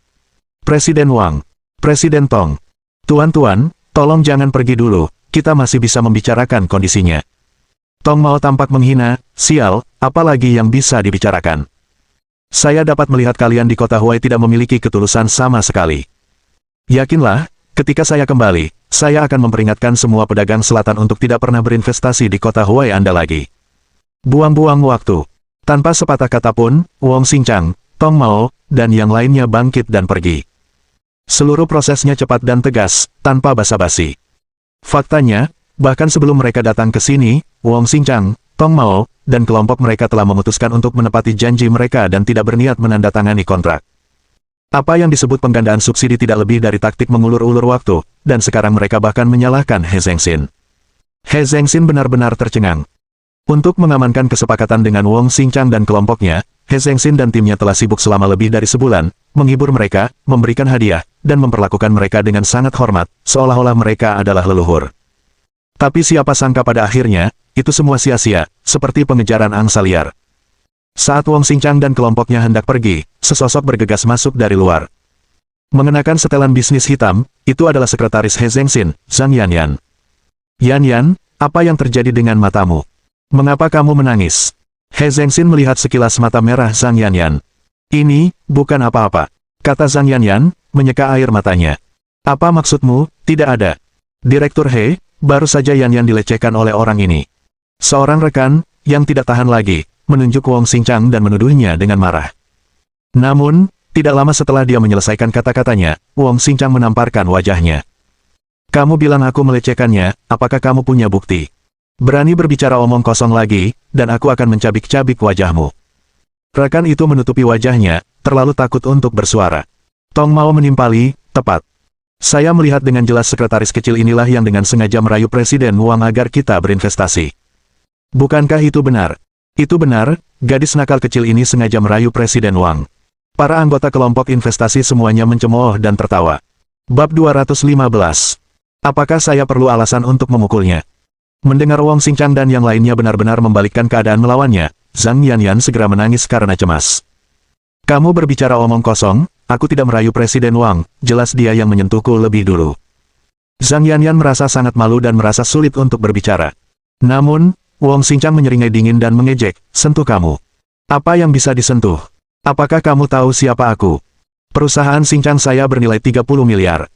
Presiden Wang, Presiden Tong, Tuan-tuan, tolong jangan pergi dulu, kita masih bisa membicarakan kondisinya. Tong Mao tampak menghina, sial, apalagi yang bisa dibicarakan. Saya dapat melihat kalian di kota Huai tidak memiliki ketulusan sama sekali. Yakinlah, ketika saya kembali, saya akan memperingatkan semua pedagang selatan untuk tidak pernah berinvestasi di kota Huai Anda lagi. Buang-buang waktu. Tanpa sepatah kata pun, Wong Xingchang, Tong Mao, dan yang lainnya bangkit dan pergi. Seluruh prosesnya cepat dan tegas, tanpa basa-basi. Faktanya, bahkan sebelum mereka datang ke sini, Wong Xingchang, Tong Mao, dan kelompok mereka telah memutuskan untuk menepati janji mereka dan tidak berniat menandatangani kontrak. Apa yang disebut penggandaan subsidi tidak lebih dari taktik mengulur-ulur waktu, dan sekarang mereka bahkan menyalahkan He Zhengxin. He Zhengxin benar-benar tercengang. Untuk mengamankan kesepakatan dengan Wong Xingchang dan kelompoknya, He Zhengxin dan timnya telah sibuk selama lebih dari sebulan, menghibur mereka, memberikan hadiah, dan memperlakukan mereka dengan sangat hormat, seolah-olah mereka adalah leluhur. Tapi siapa sangka pada akhirnya, itu semua sia-sia, seperti pengejaran angsa liar. Saat Wong Xingchang dan kelompoknya hendak pergi, sesosok bergegas masuk dari luar. Mengenakan setelan bisnis hitam, itu adalah sekretaris He Zhengxin, Zhang Yanyan. Yanyan, apa yang terjadi dengan matamu? Mengapa kamu menangis? He Zhengxin melihat sekilas mata merah Zhang Yanyan. Ini, bukan apa-apa, kata Zhang Yanyan, menyeka air matanya. Apa maksudmu? Tidak ada. Direktur He, baru saja Yanyan dilecehkan oleh orang ini. Seorang rekan, yang tidak tahan lagi, menunjuk Wong Xingchang dan menuduhnya dengan marah. Namun, tidak lama setelah dia menyelesaikan kata-katanya, Wong Xingchang menamparkan wajahnya. Kamu bilang aku melecehkannya, apakah kamu punya bukti? Berani berbicara omong kosong lagi, dan aku akan mencabik-cabik wajahmu. Rekan itu menutupi wajahnya, terlalu takut untuk bersuara. Tong Mao menimpali, tepat. Saya melihat dengan jelas sekretaris kecil inilah yang dengan sengaja merayu Presiden Wang agar kita berinvestasi. Bukankah itu benar? Itu benar, gadis nakal kecil ini sengaja merayu Presiden Wang. Para anggota kelompok investasi semuanya mencemooh dan tertawa. Bab 215. Apakah saya perlu alasan untuk memukulnya? Mendengar Wong Xingchang dan yang lainnya benar-benar membalikkan keadaan melawannya, Zhang Yanyan segera menangis karena cemas. Kamu berbicara omong kosong, aku tidak merayu Presiden Wang, jelas dia yang menyentuhku lebih dulu. Zhang Yanyan merasa sangat malu dan merasa sulit untuk berbicara. Namun, Wang Xingchang menyeringai dingin dan mengejek, sentuh kamu. Apa yang bisa disentuh? Apakah kamu tahu siapa aku? Perusahaan Xingchang saya bernilai 30 miliar.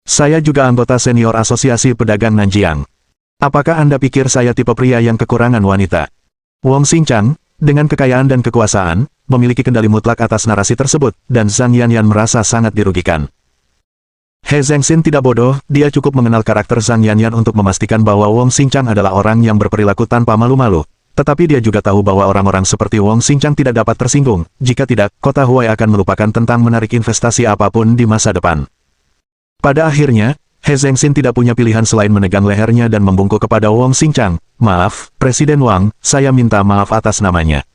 Saya juga anggota senior Asosiasi Pedagang Nanjiang. Apakah Anda pikir saya tipe pria yang kekurangan wanita? Wang Xingchang, dengan kekayaan dan kekuasaan, memiliki kendali mutlak atas narasi tersebut, dan Zhang Yanyan merasa sangat dirugikan. He Zhengxin tidak bodoh, dia cukup mengenal karakter Zhang Yanyan untuk memastikan bahwa Wang Xingchang adalah orang yang berperilaku tanpa malu-malu. Tetapi dia juga tahu bahwa orang-orang seperti Wang Xingchang tidak dapat tersinggung, jika tidak, kota Huai akan melupakan tentang menarik investasi apapun di masa depan. Pada akhirnya, He Zhengxin tidak punya pilihan selain menegang lehernya dan membungkuk kepada Wang Xingchang. Maaf, Presiden Wang, saya minta maaf atas namanya.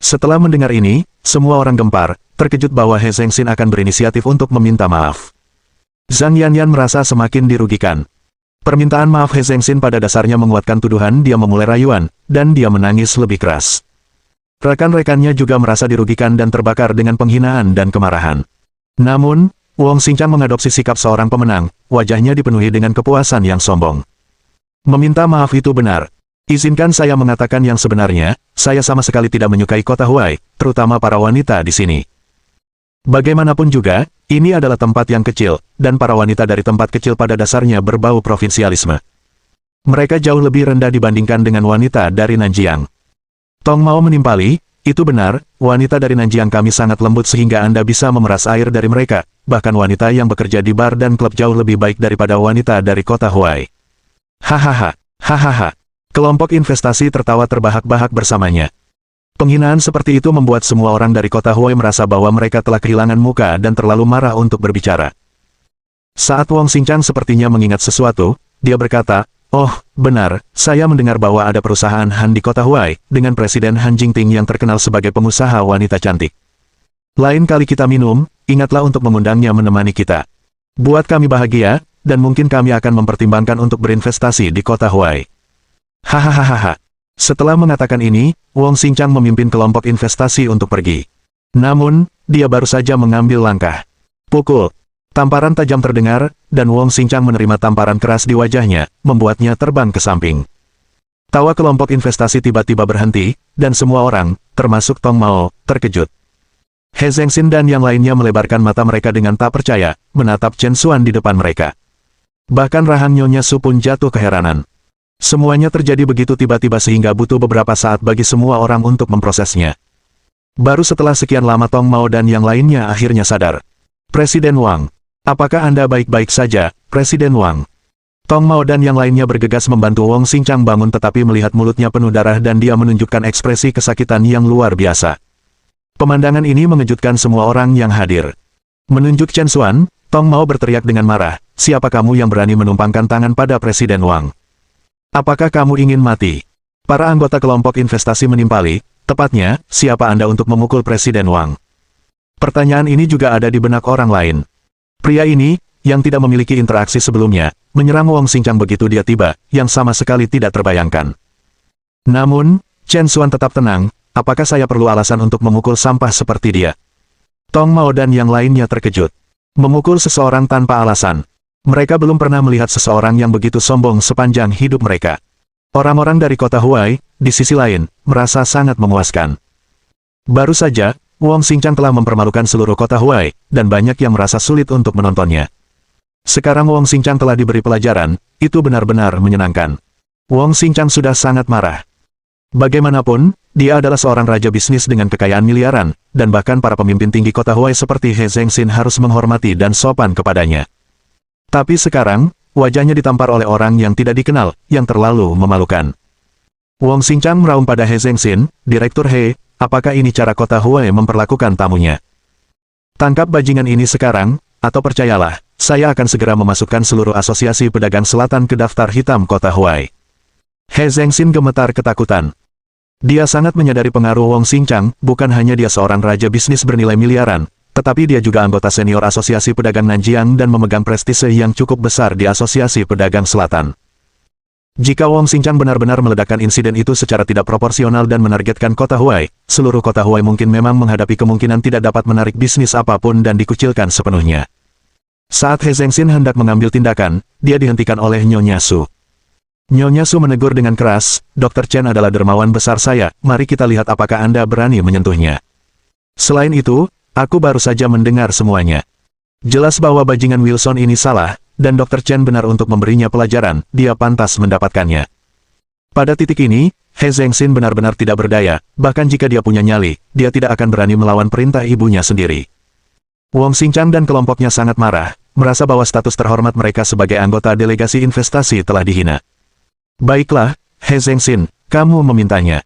Setelah mendengar ini, semua orang gempar, terkejut bahwa He Zhengxin akan berinisiatif untuk meminta maaf. Zhang Yanyan merasa semakin dirugikan. Permintaan maaf He Zhengxin pada dasarnya menguatkan tuduhan dia memulai rayuan, dan dia menangis lebih keras. Rekan-rekannya juga merasa dirugikan dan terbakar dengan penghinaan dan kemarahan. Namun, Wang Xingchang mengadopsi sikap seorang pemenang, wajahnya dipenuhi dengan kepuasan yang sombong. Meminta maaf itu benar. Izinkan saya mengatakan yang sebenarnya, saya sama sekali tidak menyukai kota Huai, terutama para wanita di sini. Bagaimanapun juga, ini adalah tempat yang kecil, dan para wanita dari tempat kecil pada dasarnya berbau provinsialisme. Mereka jauh lebih rendah dibandingkan dengan wanita dari Nanjiang. Tong Mao menimpali, itu benar, wanita dari Nanjiang kami sangat lembut sehingga Anda bisa memeras air dari mereka, bahkan wanita yang bekerja di bar dan klub jauh lebih baik daripada wanita dari kota Huai. Hahaha, hahaha. Kelompok investasi tertawa terbahak-bahak bersamanya. Penghinaan seperti itu membuat semua orang dari kota Huai merasa bahwa mereka telah kehilangan muka dan terlalu marah untuk berbicara. Saat Wang Xingchang sepertinya mengingat sesuatu, dia berkata, oh, benar, saya mendengar bahwa ada perusahaan Han di kota Huai, dengan Presiden Han Jingting yang terkenal sebagai pengusaha wanita cantik. Lain kali kita minum, ingatlah untuk mengundangnya menemani kita. Buat kami bahagia, dan mungkin kami akan mempertimbangkan untuk berinvestasi di kota Huai. Hahaha. Setelah mengatakan ini, Wang Xingchang memimpin kelompok investasi untuk pergi. Namun, dia baru saja mengambil langkah. Pukul. Tamparan tajam terdengar, dan Wang Xingchang menerima tamparan keras di wajahnya, membuatnya terbang ke samping. Tawa kelompok investasi tiba-tiba berhenti, dan semua orang, termasuk Tong Mao, terkejut. He Zhengxin dan yang lainnya melebarkan mata mereka dengan tak percaya, menatap Chen Xuan di depan mereka. Bahkan rahan Nyonya Su pun jatuh keheranan. Semuanya terjadi begitu tiba-tiba sehingga butuh beberapa saat bagi semua orang untuk memprosesnya. Baru setelah sekian lama Tong Mao dan yang lainnya akhirnya sadar. Presiden Wang. Apakah Anda baik-baik saja, Presiden Wang? Tong Mao dan yang lainnya bergegas membantu Wang Xingchang bangun tetapi melihat mulutnya penuh darah dan dia menunjukkan ekspresi kesakitan yang luar biasa. Pemandangan ini mengejutkan semua orang yang hadir. Menunjuk Chen Xuan, Tong Mao berteriak dengan marah, siapa kamu yang berani menumpangkan tangan pada Presiden Wang? Apakah kamu ingin mati? Para anggota kelompok investasi menimpali, tepatnya, siapa Anda untuk memukul Presiden Wang? Pertanyaan ini juga ada di benak orang lain. Pria ini, yang tidak memiliki interaksi sebelumnya, menyerang Wang Xingchang begitu dia tiba, yang sama sekali tidak terbayangkan. Namun, Chen Xuan tetap tenang, apakah saya perlu alasan untuk memukul sampah seperti dia? Tong Mao dan yang lainnya terkejut. Memukul seseorang tanpa alasan. Mereka belum pernah melihat seseorang yang begitu sombong sepanjang hidup mereka. Orang-orang dari kota Huai, di sisi lain, merasa sangat memuaskan. Baru saja, Wang Xingchang telah mempermalukan seluruh kota Huai, dan banyak yang merasa sulit untuk menontonnya. Sekarang Wang Xingchang telah diberi pelajaran, itu benar-benar menyenangkan. Wang Xingchang sudah sangat marah. Bagaimanapun, dia adalah seorang raja bisnis dengan kekayaan miliaran, dan bahkan para pemimpin tinggi kota Huai seperti He Zhengxin harus menghormati dan sopan kepadanya. Tapi sekarang, wajahnya ditampar oleh orang yang tidak dikenal, yang terlalu memalukan. Wang Xingchang meraung pada He Zhengxin, Direktur He, apakah ini cara kota Huai memperlakukan tamunya? Tangkap bajingan ini sekarang, atau percayalah, saya akan segera memasukkan seluruh asosiasi pedagang selatan ke daftar hitam kota Huai. He Zhengxin gemetar ketakutan. Dia sangat menyadari pengaruh Wang Xingchang, bukan hanya dia seorang raja bisnis bernilai miliaran, tetapi dia juga anggota senior Asosiasi Pedagang Nanjiang dan memegang prestise yang cukup besar di Asosiasi Pedagang Selatan. Jika Wong Xingchang benar-benar meledakkan insiden itu secara tidak proporsional dan menargetkan kota Huai, seluruh kota Huai mungkin memang menghadapi kemungkinan tidak dapat menarik bisnis apapun dan dikucilkan sepenuhnya. Saat He Zhengxin hendak mengambil tindakan, dia dihentikan oleh Nyonya Su. Nyonya Su menegur dengan keras, Dr. Chen adalah dermawan besar saya, mari kita lihat apakah Anda berani menyentuhnya. Selain itu, aku baru saja mendengar semuanya. Jelas bahwa bajingan Wilson ini salah, dan Dr. Chen benar untuk memberinya pelajaran, dia pantas mendapatkannya. Pada titik ini, He Zhengxin benar-benar tidak berdaya, bahkan jika dia punya nyali, dia tidak akan berani melawan perintah ibunya sendiri. Wong Xingchang dan kelompoknya sangat marah, merasa bahwa status terhormat mereka sebagai anggota delegasi investasi telah dihina. Baiklah, He Zhengxin, kamu memintanya.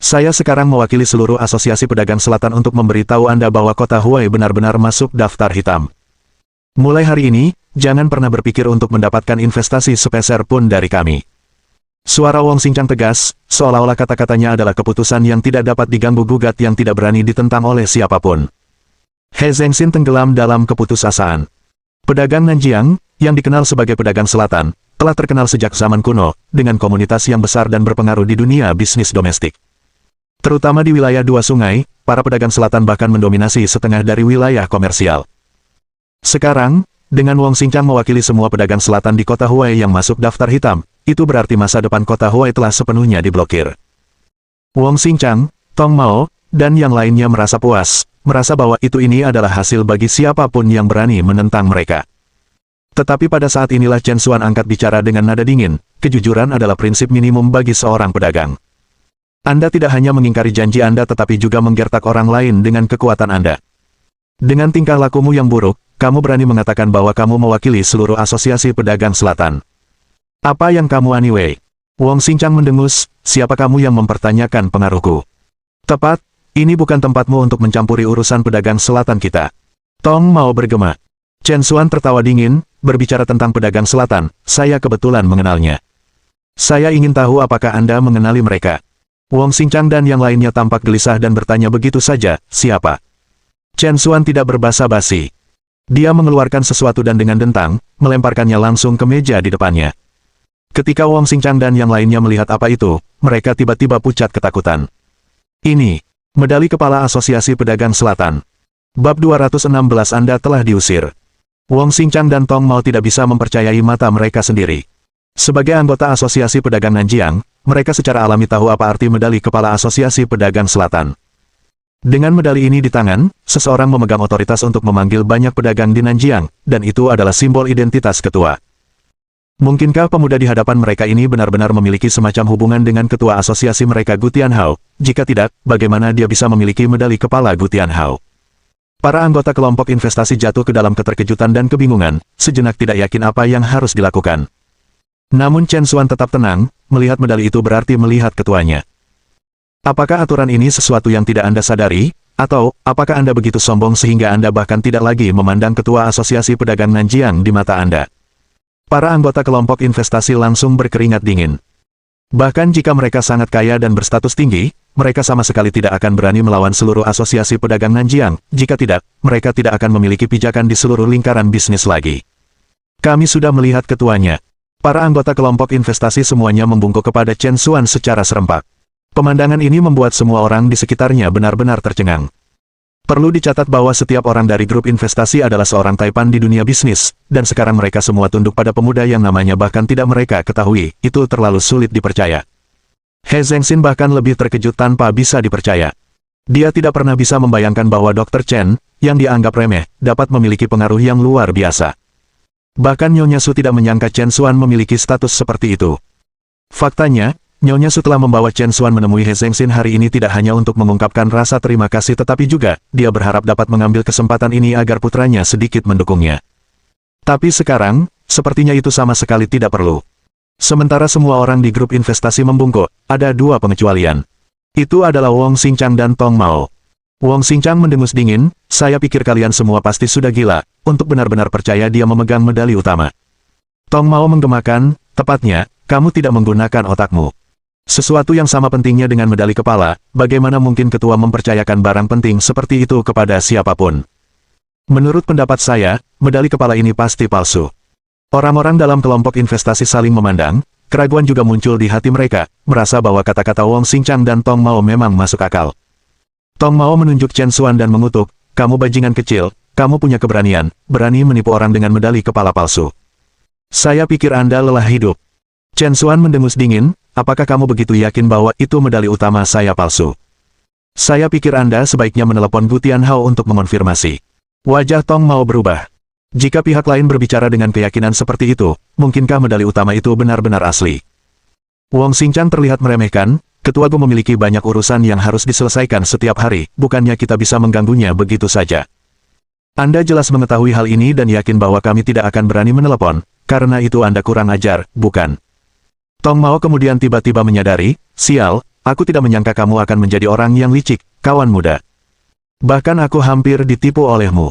Saya sekarang mewakili seluruh asosiasi pedagang selatan untuk memberitahu Anda bahwa kota Huai benar-benar masuk daftar hitam. Mulai hari ini, jangan pernah berpikir untuk mendapatkan investasi sepeser pun dari kami. Suara Wong Xingchang tegas, seolah-olah kata-katanya adalah keputusan yang tidak dapat diganggu-gugat yang tidak berani ditentang oleh siapapun. He Zhengxin tenggelam dalam keputusasaan. Pedagang Nanjiang, yang dikenal sebagai pedagang selatan, telah terkenal sejak zaman kuno, dengan komunitas yang besar dan berpengaruh di dunia bisnis domestik. Terutama di wilayah dua sungai, para pedagang selatan bahkan mendominasi setengah dari wilayah komersial. Sekarang, dengan Wong Xingchang mewakili semua pedagang selatan di kota Huai yang masuk daftar hitam, itu berarti masa depan kota Huai telah sepenuhnya diblokir. Wong Xingchang, Tong Mao, dan yang lainnya merasa puas, merasa bahwa ini adalah hasil bagi siapapun yang berani menentang mereka. Tetapi pada saat inilah Chen Xuan angkat bicara dengan nada dingin, kejujuran adalah prinsip minimum bagi seorang pedagang. Anda tidak hanya mengingkari janji Anda tetapi juga menggertak orang lain dengan kekuatan Anda. Dengan tingkah lakumu yang buruk, kamu berani mengatakan bahwa kamu mewakili seluruh asosiasi pedagang selatan. Apa yang kamu aniwei? Wong Xingchang mendengus, siapa kamu yang mempertanyakan pengaruhku? Tepat, ini bukan tempatmu untuk mencampuri urusan pedagang selatan kita. Tong Mao bergema. Chen Xuan tertawa dingin, berbicara tentang pedagang selatan, saya kebetulan mengenalnya. Saya ingin tahu apakah Anda mengenali mereka. Wong Xingchang dan yang lainnya tampak gelisah dan bertanya begitu saja, siapa? Chen Xuan tidak berbasa-basi. Dia mengeluarkan sesuatu dan dengan dentang, melemparkannya langsung ke meja di depannya. Ketika Wong Xingchang dan yang lainnya melihat apa itu, mereka tiba-tiba pucat ketakutan. Ini, medali kepala Asosiasi Pedagang Selatan. Bab 216 Anda telah diusir. Wong Xingchang dan Tong Mao tidak bisa mempercayai mata mereka sendiri. Sebagai anggota Asosiasi Pedagang Nanjiang, mereka secara alami tahu apa arti medali kepala Asosiasi Pedagang Selatan. Dengan medali ini di tangan, seseorang memegang otoritas untuk memanggil banyak pedagang di Nanjiang, dan itu adalah simbol identitas ketua. Mungkinkah pemuda di hadapan mereka ini benar-benar memiliki semacam hubungan dengan ketua asosiasi mereka Gu Tianhao? Jika tidak, bagaimana dia bisa memiliki medali kepala Gu Tianhao? Para anggota kelompok investasi jatuh ke dalam keterkejutan dan kebingungan, sejenak tidak yakin apa yang harus dilakukan. Namun Chen Xuan tetap tenang, melihat medali itu berarti melihat ketuanya. Apakah aturan ini sesuatu yang tidak Anda sadari? Atau, apakah Anda begitu sombong sehingga Anda bahkan tidak lagi memandang ketua asosiasi pedagang Nanjiang di mata Anda? Para anggota kelompok investasi langsung berkeringat dingin. Bahkan jika mereka sangat kaya dan berstatus tinggi, mereka sama sekali tidak akan berani melawan seluruh asosiasi pedagang Nanjiang. Jika tidak, mereka tidak akan memiliki pijakan di seluruh lingkaran bisnis lagi. Kami sudah melihat ketuanya. Para anggota kelompok investasi semuanya membungkuk kepada Chen Xuan secara serempak. Pemandangan ini membuat semua orang di sekitarnya benar-benar tercengang. Perlu dicatat bahwa setiap orang dari grup investasi adalah seorang taipan di dunia bisnis, dan sekarang mereka semua tunduk pada pemuda yang namanya bahkan tidak mereka ketahui, itu terlalu sulit dipercaya. He Zhengxin bahkan lebih terkejut tanpa bisa dipercaya. Dia tidak pernah bisa membayangkan bahwa Dr. Chen, yang dianggap remeh, dapat memiliki pengaruh yang luar biasa. Bahkan Nyonya Su tidak menyangka Chen Xuan memiliki status seperti itu. Faktanya, Nyonya Su telah membawa Chen Xuan menemui He Zhengxin hari ini tidak hanya untuk mengungkapkan rasa terima kasih tetapi juga, dia berharap dapat mengambil kesempatan ini agar putranya sedikit mendukungnya. Tapi sekarang, sepertinya itu sama sekali tidak perlu. Sementara semua orang di grup investasi membungkuk, ada dua pengecualian. Itu adalah Wong Xingchang dan Tong Mao. Wong Xingchang mendengus dingin, saya pikir kalian semua pasti sudah gila, untuk benar-benar percaya dia memegang medali utama. Tong Mao menggemakan, tepatnya, kamu tidak menggunakan otakmu. Sesuatu yang sama pentingnya dengan medali kepala, bagaimana mungkin ketua mempercayakan barang penting seperti itu kepada siapapun? Menurut pendapat saya, medali kepala ini pasti palsu. Orang-orang dalam kelompok investasi saling memandang, Keraguan juga muncul di hati mereka, merasa bahwa kata-kata Wong Xingchang dan Tong Mao memang masuk akal. Tong Mao menunjuk Chen Xuan dan mengutuk, "Kamu bajingan kecil, kamu punya keberanian, berani menipu orang dengan medali kepala palsu. Saya pikir Anda lelah hidup." Chen Xuan mendengus dingin, "Apakah kamu begitu yakin bahwa itu medali utama saya palsu? Saya pikir Anda sebaiknya menelepon Gu Tianhao untuk mengonfirmasi." Wajah Tong Mao berubah. Jika pihak lain berbicara dengan keyakinan seperti itu, mungkinkah medali utama itu benar-benar asli? Wong Xingchang terlihat meremehkan, "Ketua Gu memiliki banyak urusan yang harus diselesaikan setiap hari, bukannya kita bisa mengganggunya begitu saja. Anda jelas mengetahui hal ini dan yakin bahwa kami tidak akan berani menelepon, karena itu Anda kurang ajar, bukan?" Tong Mao kemudian tiba-tiba menyadari, "Sial, aku tidak menyangka kamu akan menjadi orang yang licik, kawan muda. Bahkan aku hampir ditipu olehmu."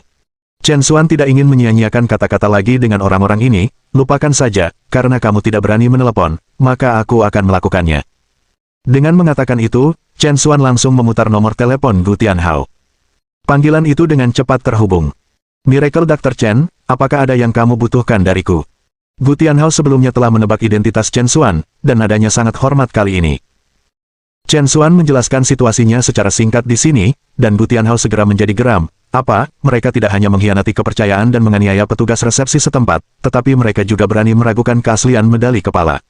Chen Xuan tidak ingin menyia-nyiakan kata-kata lagi dengan orang-orang ini, "Lupakan saja, karena kamu tidak berani menelepon, maka aku akan melakukannya." Dengan mengatakan itu, Chen Xuan langsung memutar nomor telepon Gu Tianhao. Panggilan itu dengan cepat terhubung. "Miracle Dr. Chen, apakah ada yang kamu butuhkan dariku?" Gu Tianhao sebelumnya telah menebak identitas Chen Xuan, dan nadanya sangat hormat kali ini. Chen Xuan menjelaskan situasinya secara singkat di sini, dan Gu Tianhao segera menjadi geram. Apa, mereka tidak hanya mengkhianati kepercayaan dan menganiaya petugas resepsi setempat, tetapi mereka juga berani meragukan keaslian medali kepala.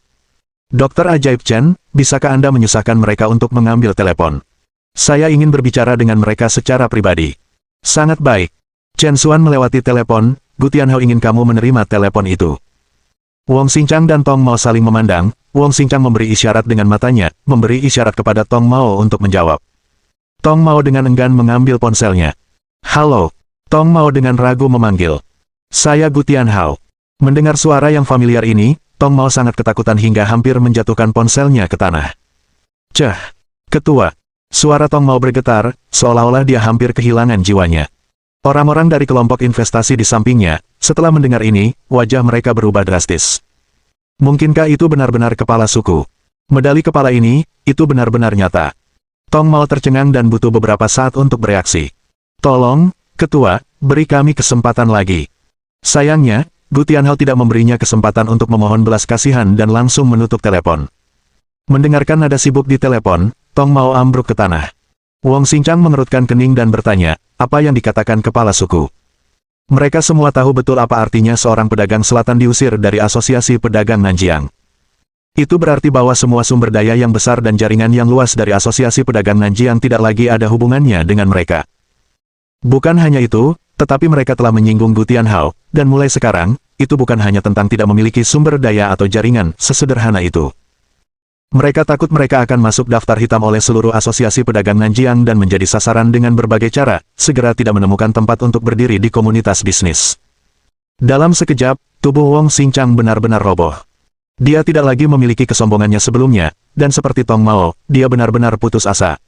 "Dokter Ajaib Chen, bisakah Anda menyusahkan mereka untuk mengambil telepon? Saya ingin berbicara dengan mereka secara pribadi." "Sangat baik." Chen Xuan melewati telepon, "Gu Tianhao ingin kamu menerima telepon itu." Wong Xingchang dan Tong Mao saling memandang, Wong Xingchang memberi isyarat dengan matanya, memberi isyarat kepada Tong Mao untuk menjawab. Tong Mao dengan enggan mengambil ponselnya. "Halo." Tong Mao dengan ragu memanggil. "Saya Gu Tianhao." Mendengar suara yang familiar ini, Tong Mao sangat ketakutan hingga hampir menjatuhkan ponselnya ke tanah. "Ceh, ketua." Suara Tong Mao bergetar, seolah-olah dia hampir kehilangan jiwanya. Orang-orang dari kelompok investasi di sampingnya, setelah mendengar ini, wajah mereka berubah drastis. Mungkinkah itu benar-benar kepala suku? Medali kepala ini, itu benar-benar nyata. Tong Mao tercengang dan butuh beberapa saat untuk bereaksi. "Tolong, ketua, beri kami kesempatan lagi." Sayangnya, Gu Tianhao tidak memberinya kesempatan untuk memohon belas kasihan dan langsung menutup telepon. Mendengarkan nada sibuk di telepon, Tong Mao ambruk ke tanah. Wong Xingchang mengerutkan kening dan bertanya, "Apa yang dikatakan kepala suku?" Mereka semua tahu betul apa artinya seorang pedagang selatan diusir dari Asosiasi Pedagang Nanjiang. Itu berarti bahwa semua sumber daya yang besar dan jaringan yang luas dari Asosiasi Pedagang Nanjiang tidak lagi ada hubungannya dengan mereka. Bukan hanya itu, tetapi mereka telah menyinggung Gu Tianhao, dan mulai sekarang, itu bukan hanya tentang tidak memiliki sumber daya atau jaringan sesederhana itu. Mereka takut mereka akan masuk daftar hitam oleh seluruh asosiasi pedagang Nanjiang dan menjadi sasaran dengan berbagai cara, segera tidak menemukan tempat untuk berdiri di komunitas bisnis. Dalam sekejap, tubuh Wong Xingchang benar-benar roboh. Dia tidak lagi memiliki kesombongannya sebelumnya, dan seperti Tong Mao, dia benar-benar putus asa.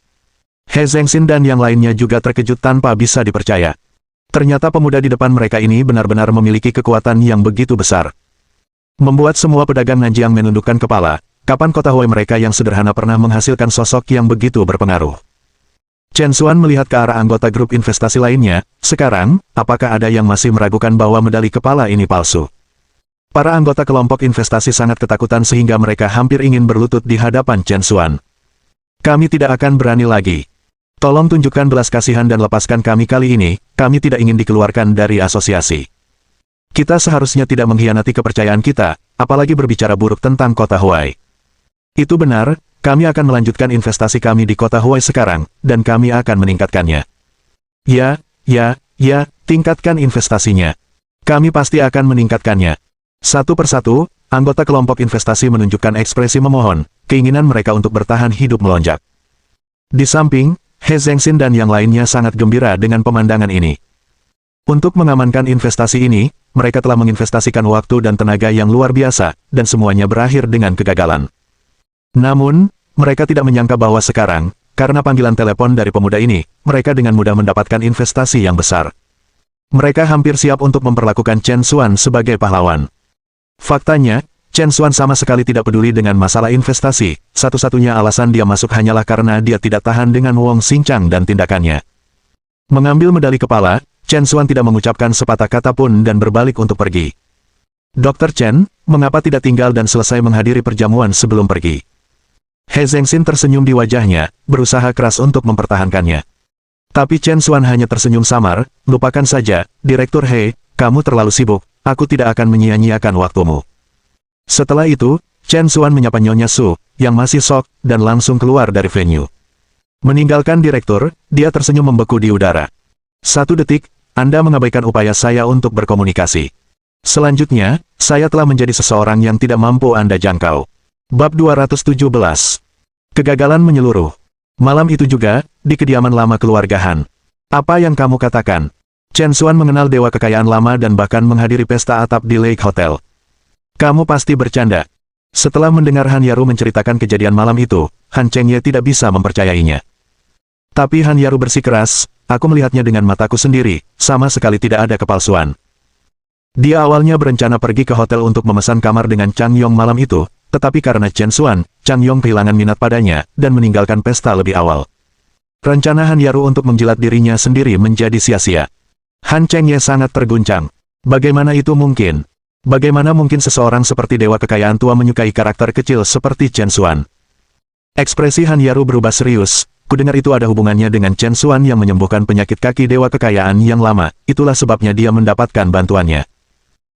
He Zhengxin dan yang lainnya juga terkejut tanpa bisa dipercaya. Ternyata pemuda di depan mereka ini benar-benar memiliki kekuatan yang begitu besar. Membuat semua pedagang Nanjiang menundukkan kepala. Kapan kota Huai mereka yang sederhana pernah menghasilkan sosok yang begitu berpengaruh? Chen Xuan melihat ke arah anggota grup investasi lainnya. Sekarang, apakah ada yang masih meragukan bahwa medali kepala ini palsu? Para anggota kelompok investasi sangat ketakutan sehingga mereka hampir ingin berlutut di hadapan Chen Xuan. "Kami tidak akan berani lagi. Tolong tunjukkan belas kasihan dan lepaskan kami kali ini, kami tidak ingin dikeluarkan dari asosiasi. Kita seharusnya tidak mengkhianati kepercayaan kita, apalagi berbicara buruk tentang kota Huai. Itu benar, kami akan melanjutkan investasi kami di kota Huai sekarang, dan kami akan meningkatkannya. Ya, tingkatkan investasinya. Kami pasti akan meningkatkannya." Satu persatu, anggota kelompok investasi menunjukkan ekspresi memohon, keinginan mereka untuk bertahan hidup melonjak. Di samping, He Zhengxin dan yang lainnya sangat gembira dengan pemandangan ini. Untuk mengamankan investasi ini, mereka telah menginvestasikan waktu dan tenaga yang luar biasa, dan semuanya berakhir dengan kegagalan. Namun, mereka tidak menyangka bahwa sekarang, karena panggilan telepon dari pemuda ini, mereka dengan mudah mendapatkan investasi yang besar. Mereka hampir siap untuk memperlakukan Chen Xuan sebagai pahlawan. Faktanya, Chen Xuan sama sekali tidak peduli dengan masalah investasi, satu-satunya alasan dia masuk hanyalah karena dia tidak tahan dengan Wong Xingchang dan tindakannya. Mengambil medali kepala, Chen Xuan tidak mengucapkan sepatah kata pun dan berbalik untuk pergi. Dr. Chen, mengapa tidak tinggal dan selesai menghadiri perjamuan sebelum pergi? He Zhengxin tersenyum di wajahnya, berusaha keras untuk mempertahankannya. Tapi Chen Xuan hanya tersenyum samar, lupakan saja, Direktur He, kamu terlalu sibuk, aku tidak akan menyia-nyiakan waktumu. Setelah itu, Chen Xuan menyapa Nyonya Su, yang masih shock, dan langsung keluar dari venue. Meninggalkan direktur, dia tersenyum membeku di udara. 1 detik, Anda mengabaikan upaya saya untuk berkomunikasi. Selanjutnya, saya telah menjadi seseorang yang tidak mampu Anda jangkau. Bab 217. Kegagalan menyeluruh. Malam itu juga, di kediaman lama keluarga Han. Apa yang kamu katakan? Chen Xuan mengenal dewa kekayaan lama dan bahkan menghadiri pesta atap di Lake Hotel. Kamu pasti bercanda. Setelah mendengar Han Yaru menceritakan kejadian malam itu, Han Chengye tidak bisa mempercayainya. Tapi Han Yaru bersikeras, aku melihatnya dengan mataku sendiri, sama sekali tidak ada kepalsuan. Dia awalnya berencana pergi ke hotel untuk memesan kamar dengan Chang Yong malam itu, tetapi karena Chen Xuan, Chang Yong kehilangan minat padanya, dan meninggalkan pesta lebih awal. Rencana Han Yaru untuk menjilat dirinya sendiri menjadi sia-sia. Han Chengye sangat terguncang. Bagaimana itu mungkin? Bagaimana mungkin seseorang seperti dewa kekayaan tua menyukai karakter kecil seperti Chen Xuan? Ekspresi Han Yaru berubah serius, kudengar itu ada hubungannya dengan Chen Xuan yang menyembuhkan penyakit kaki dewa kekayaan yang lama, itulah sebabnya dia mendapatkan bantuannya.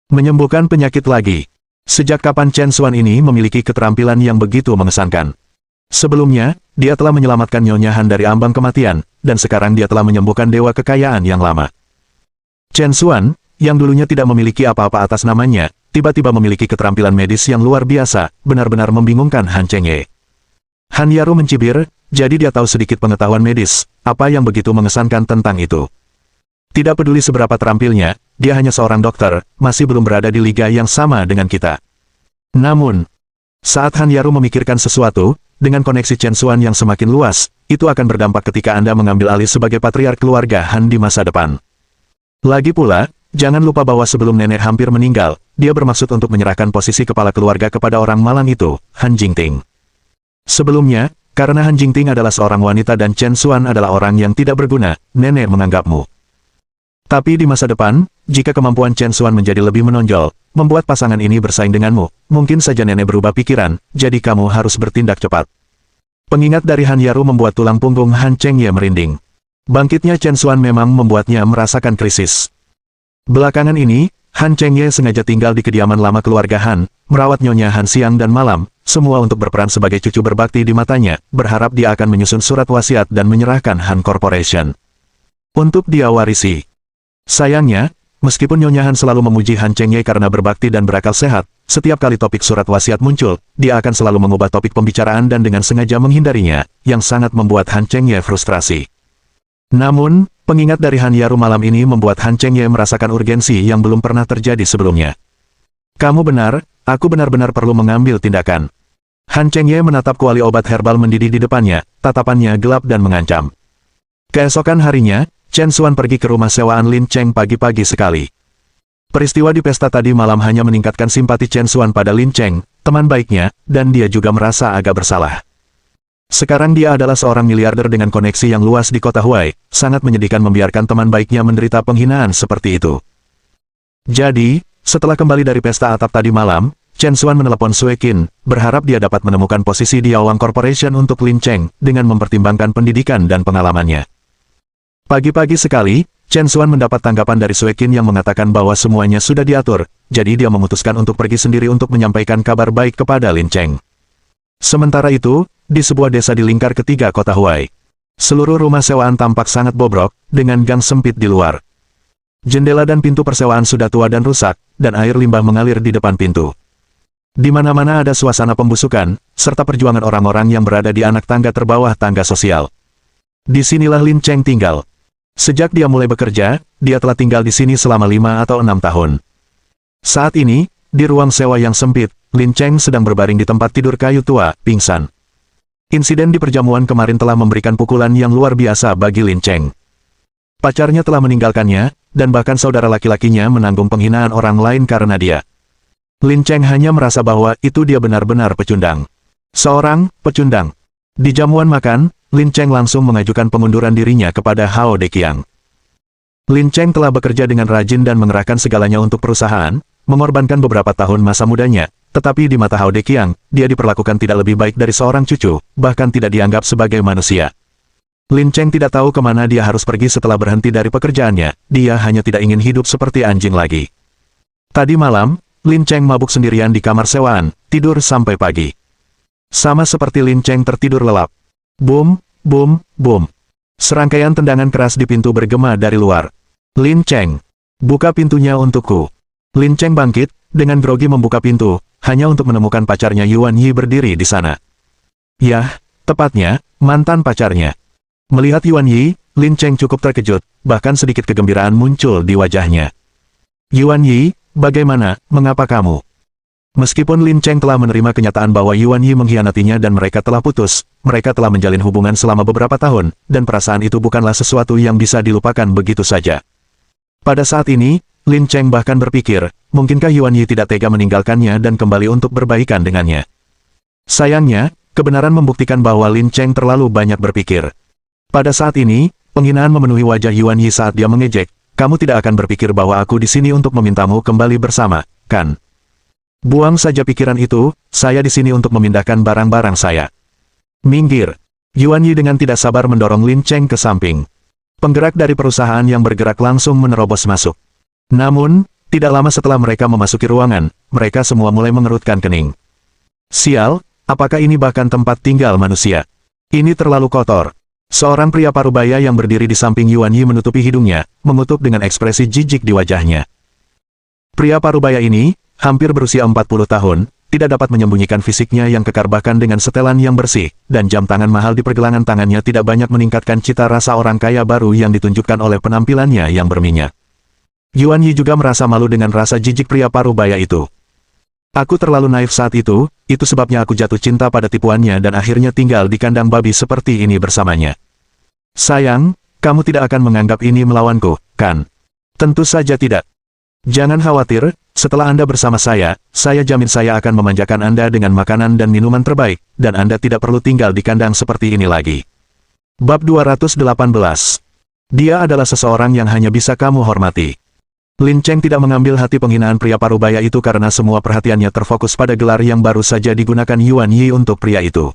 Menyembuhkan penyakit lagi. Sejak kapan Chen Xuan ini memiliki keterampilan yang begitu mengesankan? Sebelumnya, dia telah menyelamatkan Nyonya Han dari ambang kematian, dan sekarang dia telah menyembuhkan dewa kekayaan yang lama. Chen Xuan, yang dulunya tidak memiliki apa-apa atas namanya, tiba-tiba memiliki keterampilan medis yang luar biasa, benar-benar membingungkan Han Chengye. Han Yaru mencibir, jadi dia tahu sedikit pengetahuan medis, apa yang begitu mengesankan tentang itu. Tidak peduli seberapa terampilnya, dia hanya seorang dokter, masih belum berada di liga yang sama dengan kita. Namun, saat Han Yaru memikirkan sesuatu, dengan koneksi Chen Xuan yang semakin luas, itu akan berdampak ketika Anda mengambil alih sebagai patriark keluarga Han di masa depan. Lagi pula, jangan lupa bahwa sebelum nenek hampir meninggal, dia bermaksud untuk menyerahkan posisi kepala keluarga kepada orang malang itu, Han Jingting. Sebelumnya, karena Han Jingting adalah seorang wanita dan Chen Xuan adalah orang yang tidak berguna, nenek menganggapmu. Tapi di masa depan, jika kemampuan Chen Xuan menjadi lebih menonjol, membuat pasangan ini bersaing denganmu, mungkin saja nenek berubah pikiran, jadi kamu harus bertindak cepat. Pengingat dari Han Yaru membuat tulang punggung Han Chengye merinding. Bangkitnya Chen Xuan memang membuatnya merasakan krisis. Belakangan ini, Han Chengye sengaja tinggal di kediaman lama keluarga Han, merawat Nyonya Han siang dan malam, semua untuk berperan sebagai cucu berbakti di matanya, berharap dia akan menyusun surat wasiat dan menyerahkan Han Corporation untuk dia warisi. Sayangnya, meskipun Nyonya Han selalu memuji Han Chengye karena berbakti dan berakal sehat, setiap kali topik surat wasiat muncul, dia akan selalu mengubah topik pembicaraan dan dengan sengaja menghindarinya, yang sangat membuat Han Chengye frustrasi. Namun, pengingat dari Han Yaru malam ini membuat Han Chengye merasakan urgensi yang belum pernah terjadi sebelumnya. Kamu benar, aku benar-benar perlu mengambil tindakan. Han Chengye menatap kuali obat herbal mendidih di depannya, tatapannya gelap dan mengancam. Keesokan harinya, Chen Xuan pergi ke rumah sewaan Lin Cheng pagi-pagi sekali. Peristiwa di pesta tadi malam hanya meningkatkan simpati Chen Xuan pada Lin Cheng, teman baiknya, dan dia juga merasa agak bersalah. Sekarang dia adalah seorang miliarder dengan koneksi yang luas di kota Huai, sangat menyedihkan membiarkan teman baiknya menderita penghinaan seperti itu. Jadi, setelah kembali dari pesta atap tadi malam, Chen Xuan menelepon Sue Qin, berharap dia dapat menemukan posisi di Yawang Corporation untuk Lin Cheng, dengan mempertimbangkan pendidikan dan pengalamannya. Pagi-pagi sekali, Chen Xuan mendapat tanggapan dari Sue Qin yang mengatakan bahwa semuanya sudah diatur, jadi dia memutuskan untuk pergi sendiri untuk menyampaikan kabar baik kepada Lin Cheng. Sementara itu, di sebuah desa di lingkar ketiga kota Huai, seluruh rumah sewaan tampak sangat bobrok, dengan gang sempit di luar. Jendela dan pintu persewaan sudah tua dan rusak, dan air limbah mengalir di depan pintu. Di mana-mana ada suasana pembusukan, serta perjuangan orang-orang yang berada di anak tangga terbawah tangga sosial. Disinilah Lin Cheng tinggal. Sejak dia mulai bekerja, dia telah tinggal di sini selama 5 atau 6 tahun. Saat ini, di ruang sewa yang sempit, Lin Cheng sedang berbaring di tempat tidur kayu tua, pingsan. Insiden di perjamuan kemarin telah memberikan pukulan yang luar biasa bagi Lin Cheng. Pacarnya telah meninggalkannya, dan bahkan saudara laki-lakinya menanggung penghinaan orang lain karena dia. Lin Cheng hanya merasa bahwa itu dia benar-benar pecundang. Seorang pecundang. Di jamuan makan, Lin Cheng langsung mengajukan pengunduran dirinya kepada Hao Deqiang. Lin Cheng telah bekerja dengan rajin dan mengerahkan segalanya untuk perusahaan, mengorbankan beberapa tahun masa mudanya, tetapi di mata Hao Deqiang, dia diperlakukan tidak lebih baik dari seorang cucu, bahkan tidak dianggap sebagai manusia. Lin Cheng tidak tahu kemana dia harus pergi setelah berhenti dari pekerjaannya, dia hanya tidak ingin hidup seperti anjing lagi. Tadi malam, Lin Cheng mabuk sendirian di kamar sewaan, tidur sampai pagi. Sama seperti Lin Cheng tertidur lelap. Boom, boom, boom. Serangkaian tendangan keras di pintu bergema dari luar. Lin Cheng, buka pintunya untukku. Lin Cheng bangkit, dengan grogi membuka pintu, hanya untuk menemukan pacarnya Yuan Yi berdiri di sana. Yah, tepatnya, mantan pacarnya. Melihat Yuan Yi, Lin Cheng cukup terkejut, bahkan sedikit kegembiraan muncul di wajahnya. Yuan Yi, bagaimana, mengapa kamu? Meskipun Lin Cheng telah menerima kenyataan bahwa Yuan Yi mengkhianatinya dan mereka telah putus, mereka telah menjalin hubungan selama beberapa tahun, dan perasaan itu bukanlah sesuatu yang bisa dilupakan begitu saja. Pada saat ini, Lin Cheng bahkan berpikir, mungkinkah Yuan Yi tidak tega meninggalkannya dan kembali untuk berbaikan dengannya. Sayangnya, kebenaran membuktikan bahwa Lin Cheng terlalu banyak berpikir. Pada saat ini, penghinaan memenuhi wajah Yuan Yi saat dia mengejek, kamu tidak akan berpikir bahwa aku di sini untuk memintamu kembali bersama, kan? Buang saja pikiran itu, saya di sini untuk memindahkan barang-barang saya. Minggir. Yuan Yi dengan tidak sabar mendorong Lin Cheng ke samping. Penggerak dari perusahaan yang bergerak langsung menerobos masuk. Namun, tidak lama setelah mereka memasuki ruangan, mereka semua mulai mengerutkan kening. Sial, apakah ini bahkan tempat tinggal manusia? Ini terlalu kotor. Seorang pria parubaya yang berdiri di samping Yuan Yi menutupi hidungnya, mengutuk dengan ekspresi jijik di wajahnya. Pria parubaya ini, hampir berusia 40 tahun, tidak dapat menyembunyikan fisiknya yang kekar bahkan dengan setelan yang bersih, dan jam tangan mahal di pergelangan tangannya tidak banyak meningkatkan cita rasa orang kaya baru yang ditunjukkan oleh penampilannya yang berminyak. Yuan Yi juga merasa malu dengan rasa jijik pria parubaya itu. Aku terlalu naif saat itu sebabnya aku jatuh cinta pada tipuannya dan akhirnya tinggal di kandang babi seperti ini bersamanya. Sayang, kamu tidak akan menganggap ini melawanku, kan? Tentu saja tidak. Jangan khawatir, setelah Anda bersama saya jamin saya akan memanjakan Anda dengan makanan dan minuman terbaik, dan Anda tidak perlu tinggal di kandang seperti ini lagi. Bab 218. Dia adalah seseorang yang hanya bisa kamu hormati. Lin Cheng tidak mengambil hati penghinaan pria parubaya itu karena semua perhatiannya terfokus pada gelar yang baru saja digunakan Yuan Yi untuk pria itu.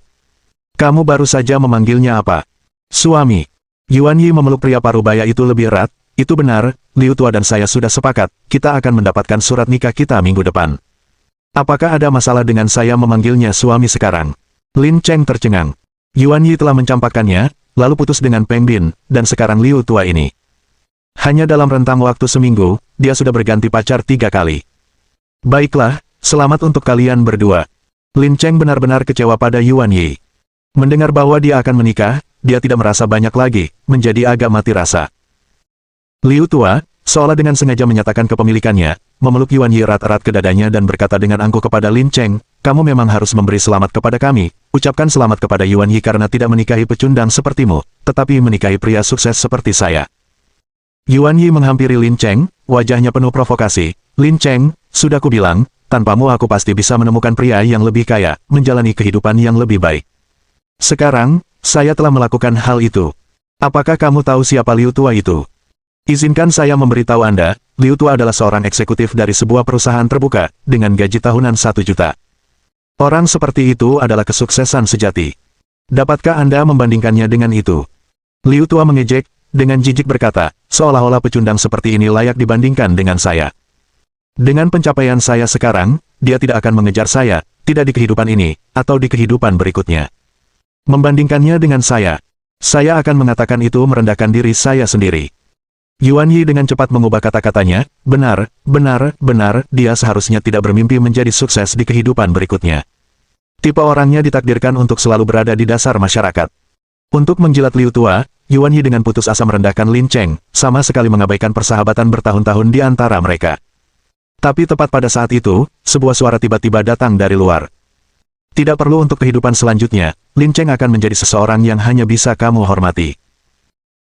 Kamu baru saja memanggilnya apa? Suami. Yuan Yi memeluk pria parubaya itu lebih erat. Itu benar, Liu Tua dan saya sudah sepakat, kita akan mendapatkan surat nikah kita minggu depan. Apakah ada masalah dengan saya memanggilnya suami sekarang? Lin Cheng tercengang. Yuan Yi telah mencampakkannya, lalu putus dengan Peng Bin, dan sekarang Liu Tua ini. Hanya dalam rentang waktu seminggu, dia sudah berganti pacar 3 kali. Baiklah, selamat untuk kalian berdua. Lin Cheng benar-benar kecewa pada Yuan Yi. Mendengar bahwa dia akan menikah, dia tidak merasa banyak lagi, menjadi agak mati rasa. Liu Tua, seolah dengan sengaja menyatakan kepemilikannya, memeluk Yuan Yi erat-erat ke dadanya dan berkata dengan angkuh kepada Lin Cheng, kamu memang harus memberi selamat kepada kami, ucapkan selamat kepada Yuan Yi karena tidak menikahi pecundang sepertimu, tetapi menikahi pria sukses seperti saya. Yuan Yi menghampiri Lin Cheng, wajahnya penuh provokasi. Lin Cheng, sudah kubilang, tanpamu aku pasti bisa menemukan pria yang lebih kaya, menjalani kehidupan yang lebih baik. Sekarang, saya telah melakukan hal itu. Apakah kamu tahu siapa Liu Tua itu? Izinkan saya memberitahu Anda, Liu Tua adalah seorang eksekutif dari sebuah perusahaan terbuka, dengan gaji tahunan 1 juta. Orang seperti itu adalah kesuksesan sejati. Dapatkah Anda membandingkannya dengan itu? Liu Tua mengejek, dengan jijik berkata, seolah-olah pecundang seperti ini layak dibandingkan dengan saya. Dengan pencapaian saya sekarang, dia tidak akan mengejar saya, tidak di kehidupan ini, atau di kehidupan berikutnya. Membandingkannya dengan saya akan mengatakan itu merendahkan diri saya sendiri. Yuan Yi dengan cepat mengubah kata-katanya, benar, dia seharusnya tidak bermimpi menjadi sukses di kehidupan berikutnya. Tipe orangnya ditakdirkan untuk selalu berada di dasar masyarakat. Untuk menjilat Liu Tua, Yuan Yi dengan putus asa merendahkan Lin Cheng, sama sekali mengabaikan persahabatan bertahun-tahun di antara mereka. Tapi tepat pada saat itu, sebuah suara tiba-tiba datang dari luar. Tidak perlu untuk kehidupan selanjutnya, Lin Cheng akan menjadi seseorang yang hanya bisa kamu hormati.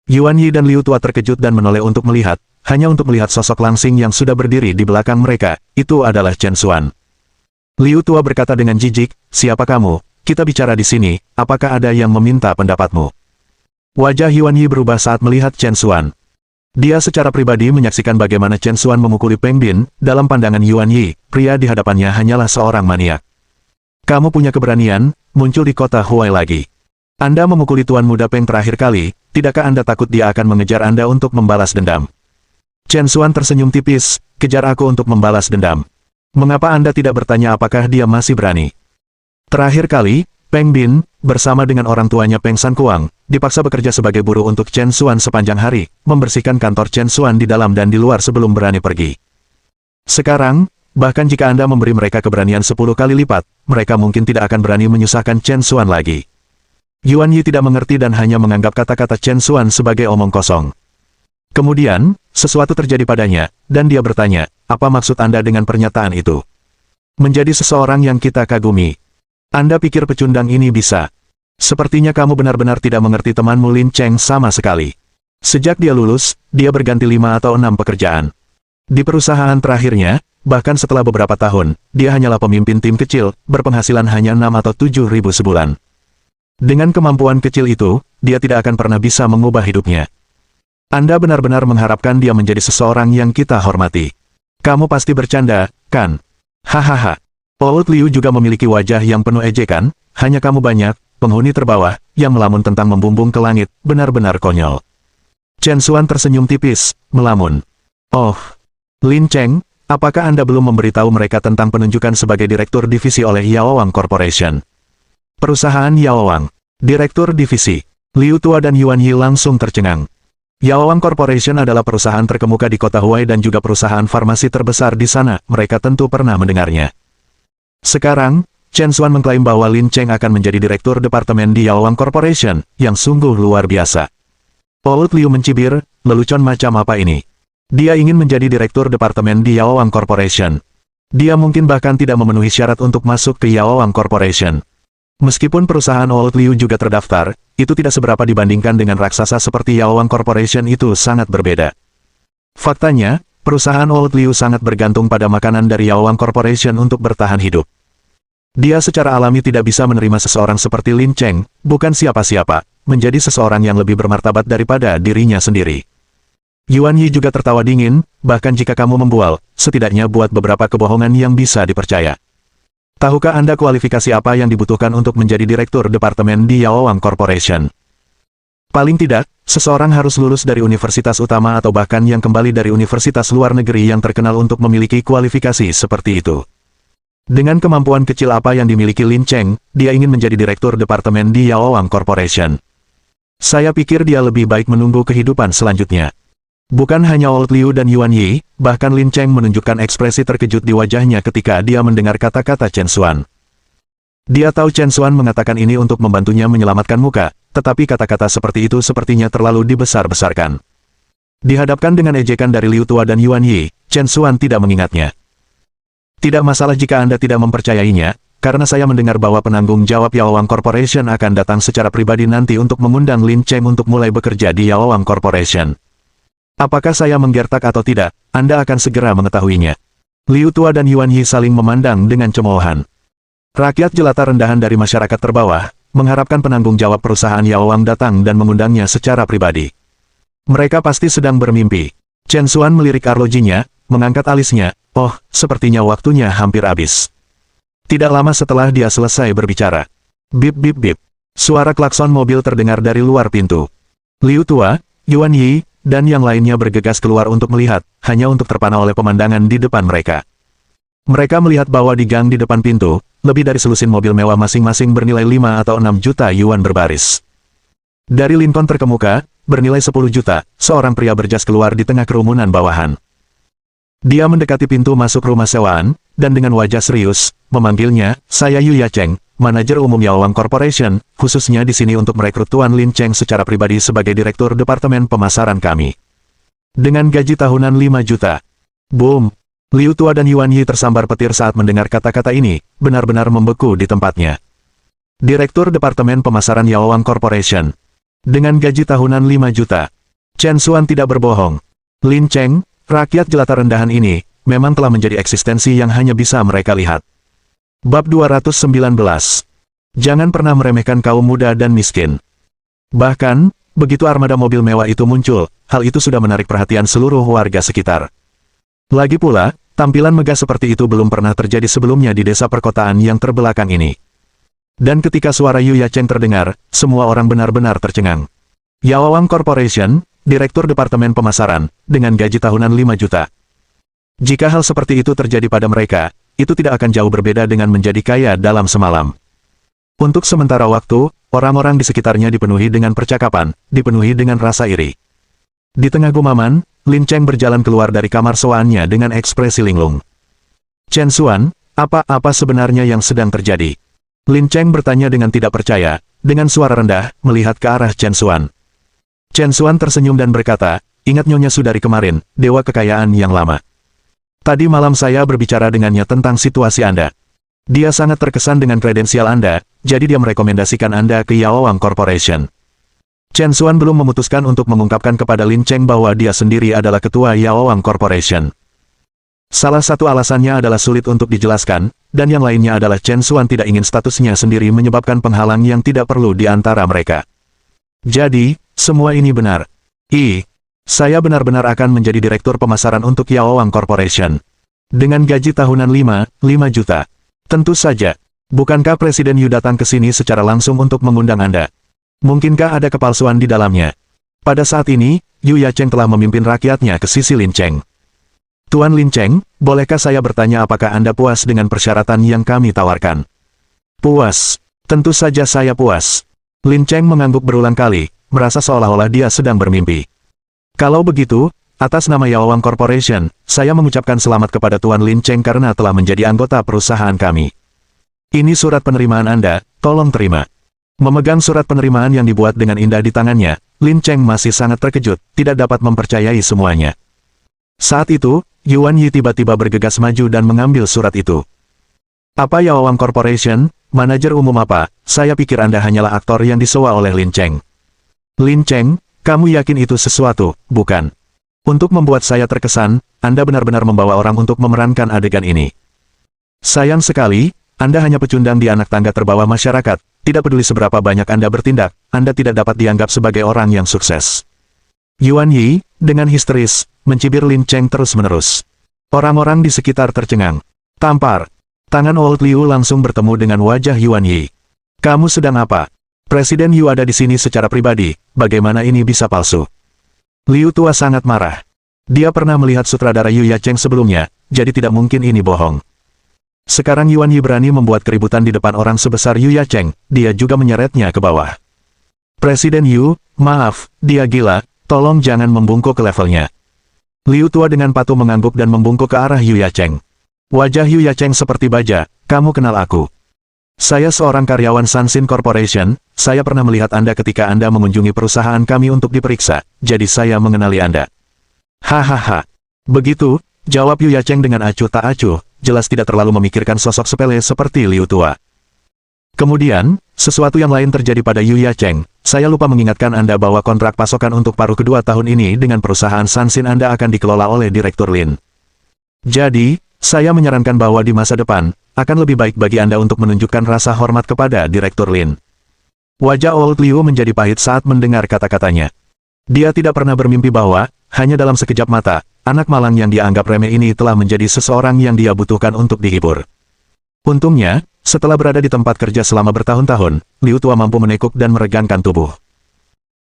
Yuan Yi dan Liu Tua terkejut dan menoleh untuk melihat, hanya untuk melihat sosok langsing yang sudah berdiri di belakang mereka, itu adalah Chen Xuan. Liu Tua berkata dengan jijik, siapa kamu? Kita bicara di sini, apakah ada yang meminta pendapatmu? Wajah Yuan Yi berubah saat melihat Chen Xuan. Dia secara pribadi menyaksikan bagaimana Chen Xuan memukuli Peng Bin, dalam pandangan Yuan Yi, pria di hadapannya hanyalah seorang maniak. Kamu punya keberanian, muncul di kota Huai lagi. Anda memukuli Tuan Muda Peng terakhir kali, tidakkah Anda takut dia akan mengejar Anda untuk membalas dendam? Chen Xuan tersenyum tipis, kejar aku untuk membalas dendam. Mengapa Anda tidak bertanya apakah dia masih berani? Terakhir kali, Peng Bin, bersama dengan orang tuanya Peng San Kuang, dipaksa bekerja sebagai buruh untuk Chen Xuan sepanjang hari, membersihkan kantor Chen Xuan di dalam dan di luar sebelum berani pergi. Sekarang, bahkan jika Anda memberi mereka keberanian 10 kali lipat, mereka mungkin tidak akan berani menyusahkan Chen Xuan lagi. Yuan Yi tidak mengerti dan hanya menganggap kata-kata Chen Xuan sebagai omong kosong. Kemudian, sesuatu terjadi padanya, dan dia bertanya, apa maksud Anda dengan pernyataan itu? Menjadi seseorang yang kita kagumi. Anda pikir pecundang ini bisa? Sepertinya kamu benar-benar tidak mengerti temanmu Lin Cheng sama sekali. Sejak dia lulus, dia berganti 5 atau 6 pekerjaan. Di perusahaan terakhirnya, bahkan setelah beberapa tahun, dia hanyalah pemimpin tim kecil, berpenghasilan hanya 6 atau 7 ribu sebulan. Dengan kemampuan kecil itu, dia tidak akan pernah bisa mengubah hidupnya. Anda benar-benar mengharapkan dia menjadi seseorang yang kita hormati. Kamu pasti bercanda, kan? Hahaha. Old Liu juga memiliki wajah yang penuh ejekan, hanya kamu banyak, penghuni terbawah, yang melamun tentang membumbung ke langit, benar-benar konyol. Chen Xuan tersenyum tipis, melamun. Oh, Lin Cheng, apakah Anda belum memberitahu mereka tentang penunjukan sebagai direktur divisi oleh Yaowang Corporation? Perusahaan Yaowang, direktur divisi. Liu Tua dan Yuan Yi langsung tercengang. Yaowang Corporation adalah perusahaan terkemuka di kota Huai dan juga perusahaan farmasi terbesar di sana, mereka tentu pernah mendengarnya. Sekarang, Chen Xuan mengklaim bahwa Lin Cheng akan menjadi direktur departemen di Yaowang Corporation, yang sungguh luar biasa. Old Liu mencibir, lelucon macam apa ini? Dia ingin menjadi direktur departemen di Yaowang Corporation. Dia mungkin bahkan tidak memenuhi syarat untuk masuk ke Yaowang Corporation. Meskipun perusahaan Old Liu juga terdaftar, itu tidak seberapa dibandingkan dengan raksasa seperti Yaowang Corporation itu sangat berbeda. Faktanya, perusahaan Old Liu sangat bergantung pada makanan dari Yaowang Corporation untuk bertahan hidup. Dia secara alami tidak bisa menerima seseorang seperti Lin Cheng, bukan siapa-siapa, menjadi seseorang yang lebih bermartabat daripada dirinya sendiri. Yuan Yi juga tertawa dingin, bahkan jika kamu membual, setidaknya buat beberapa kebohongan yang bisa dipercaya. Tahukah Anda kualifikasi apa yang dibutuhkan untuk menjadi direktur departemen di Yaowang Corporation? Paling tidak, seseorang harus lulus dari universitas utama atau bahkan yang kembali dari universitas luar negeri yang terkenal untuk memiliki kualifikasi seperti itu. Dengan kemampuan kecil apa yang dimiliki Lin Cheng, dia ingin menjadi direktur departemen di Yaowang Corporation. Saya pikir dia lebih baik menunggu kehidupan selanjutnya. Bukan hanya Old Liu dan Yuan Yi, bahkan Lin Cheng menunjukkan ekspresi terkejut di wajahnya ketika dia mendengar kata-kata Chen Xuan. Dia tahu Chen Xuan mengatakan ini untuk membantunya menyelamatkan muka, tetapi kata-kata seperti itu sepertinya terlalu dibesar-besarkan. Dihadapkan dengan ejekan dari Liu Tua dan Yuan Yi, Chen Xuan tidak mengingatnya. Tidak masalah jika Anda tidak mempercayainya, karena saya mendengar bahwa penanggung jawab Yaowang Corporation akan datang secara pribadi nanti untuk mengundang Lin Cheng untuk mulai bekerja di Yaowang Corporation. Apakah saya menggertak atau tidak, Anda akan segera mengetahuinya. Liu Tua dan Yuan Yi saling memandang dengan cemoohan. Rakyat jelata rendahan dari masyarakat terbawah, mengharapkan penanggung jawab perusahaan Yaowang datang dan mengundangnya secara pribadi. Mereka pasti sedang bermimpi. Chen Xuan melirik arlojinya, mengangkat alisnya. Oh, sepertinya waktunya hampir habis. Tidak lama setelah dia selesai berbicara. Bip bip bip. Suara klakson mobil terdengar dari luar pintu. Liu Tua, Yuan Yi, dan yang lainnya bergegas keluar untuk melihat, hanya untuk terpana oleh pemandangan di depan mereka. Mereka melihat bahwa di gang di depan pintu, lebih dari selusin mobil mewah masing-masing bernilai 5 atau 6 juta yuan berbaris. Dari Lincoln terkemuka, bernilai 10 juta, seorang pria berjas keluar di tengah kerumunan bawahan. Dia mendekati pintu masuk rumah sewaan, dan dengan wajah serius, memanggilnya, saya Yu Ya Cheng, manajer umum Yaowang Corporation, khususnya di sini untuk merekrut Tuan Lin Cheng secara pribadi sebagai direktur departemen pemasaran kami. Dengan gaji tahunan 5 juta. Boom! Liu Tua dan Yuan Yi tersambar petir saat mendengar kata-kata ini, benar-benar membeku di tempatnya. Direktur departemen pemasaran Yaowang Corporation. Dengan gaji tahunan 5 juta. Chen Xuan tidak berbohong. Lin Cheng, rakyat jelata rendahan ini, memang telah menjadi eksistensi yang hanya bisa mereka lihat. Bab 219. Jangan pernah meremehkan kaum muda dan miskin. Bahkan, begitu armada mobil mewah itu muncul, hal itu sudah menarik perhatian seluruh warga sekitar. Lagi pula, tampilan megah seperti itu belum pernah terjadi sebelumnya di desa perkotaan yang terbelakang ini. Dan ketika suara Yu Yacheng terdengar, semua orang benar-benar tercengang. Yaowan Corporation, Direktur Departemen Pemasaran, dengan gaji tahunan 5 juta. Jika hal seperti itu terjadi pada mereka, itu tidak akan jauh berbeda dengan menjadi kaya dalam semalam. Untuk sementara waktu, orang-orang di sekitarnya dipenuhi dengan percakapan, dipenuhi dengan rasa iri. Di tengah gumaman, Lin Cheng berjalan keluar dari kamar sewaannya dengan ekspresi linglung. Chen Xuan, apa sebenarnya yang sedang terjadi? Lin Cheng bertanya dengan tidak percaya, dengan suara rendah, melihat ke arah Chen Xuan. Chen Xuan tersenyum dan berkata, ingat Nyonya Su dari kemarin, dewa kekayaan yang lama. Tadi malam saya berbicara dengannya tentang situasi Anda. Dia sangat terkesan dengan kredensial Anda, jadi dia merekomendasikan Anda ke Yaowan Corporation. Chen Xuan belum memutuskan untuk mengungkapkan kepada Lin Cheng bahwa dia sendiri adalah ketua Yaowan Corporation. Salah satu alasannya adalah sulit untuk dijelaskan, dan yang lainnya adalah Chen Xuan tidak ingin statusnya sendiri menyebabkan penghalang yang tidak perlu di antara mereka. Jadi, semua ini benar. Saya benar-benar akan menjadi direktur pemasaran untuk Yaowan Corporation. Dengan gaji tahunan 5 juta. Tentu saja. Bukankah Presiden Yu datang ke sini secara langsung untuk mengundang Anda? Mungkinkah ada kepalsuan di dalamnya? Pada saat ini, Yu Yacheng telah memimpin rakyatnya ke sisi Lin Cheng. Tuan Lin Cheng, bolehkah saya bertanya apakah Anda puas dengan persyaratan yang kami tawarkan? Puas. Tentu saja saya puas. Lin Cheng mengangguk berulang kali, merasa seolah-olah dia sedang bermimpi. Kalau begitu, atas nama Yaowan Corporation, saya mengucapkan selamat kepada Tuan Lin Cheng karena telah menjadi anggota perusahaan kami. Ini surat penerimaan Anda, tolong terima. Memegang surat penerimaan yang dibuat dengan indah di tangannya, Lin Cheng masih sangat terkejut, tidak dapat mempercayai semuanya. Saat itu, Yuan Yi tiba-tiba bergegas maju dan mengambil surat itu. Apa Yaowan Corporation, manajer umum apa, saya pikir Anda hanyalah aktor yang disewa oleh Lin Cheng. Lin Cheng, kamu yakin itu sesuatu, bukan? Untuk membuat saya terkesan, Anda benar-benar membawa orang untuk memerankan adegan ini. Sayang sekali, Anda hanya pecundang di anak tangga terbawah masyarakat, tidak peduli seberapa banyak Anda bertindak, Anda tidak dapat dianggap sebagai orang yang sukses. Yuan Yi, dengan histeris, mencibir Lin Cheng terus-menerus. Orang-orang di sekitar tercengang. Tampar. Tangan Old Liu langsung bertemu dengan wajah Yuan Yi. Kamu sedang apa? Presiden Yu ada di sini secara pribadi, bagaimana ini bisa palsu? Liu tua sangat marah. Dia pernah melihat sutradara Yu Yacheng sebelumnya, jadi tidak mungkin ini bohong. Sekarang Yuan Yi berani membuat keributan di depan orang sebesar Yu Yacheng, dia juga menyeretnya ke bawah. Presiden Yu, maaf, dia gila, tolong jangan membungkuk ke levelnya. Liu tua dengan patuh mengangguk dan membungkuk ke arah Yu Yacheng. Wajah Yu Yacheng seperti baja, kamu kenal aku. Saya seorang karyawan Sansin Corporation, saya pernah melihat Anda ketika Anda mengunjungi perusahaan kami untuk diperiksa, jadi saya mengenali Anda. Hahaha. Begitu, jawab Yu Yacheng dengan acuh tak acuh, jelas tidak terlalu memikirkan sosok sepele seperti Liu tua. Kemudian, sesuatu yang lain terjadi pada Yu Yacheng, saya lupa mengingatkan Anda bahwa kontrak pasokan untuk paruh kedua tahun ini dengan perusahaan Sansin Anda akan dikelola oleh Direktur Lin. Jadi, saya menyarankan bahwa di masa depan, akan lebih baik bagi Anda untuk menunjukkan rasa hormat kepada Direktur Lin. Wajah Old Liu menjadi pahit saat mendengar kata-katanya. Dia tidak pernah bermimpi bahwa, hanya dalam sekejap mata, anak malang yang dia anggap remeh ini telah menjadi seseorang yang dia butuhkan untuk dihibur. Untungnya, setelah berada di tempat kerja selama bertahun-tahun, Liu tua mampu menekuk dan meregangkan tubuh.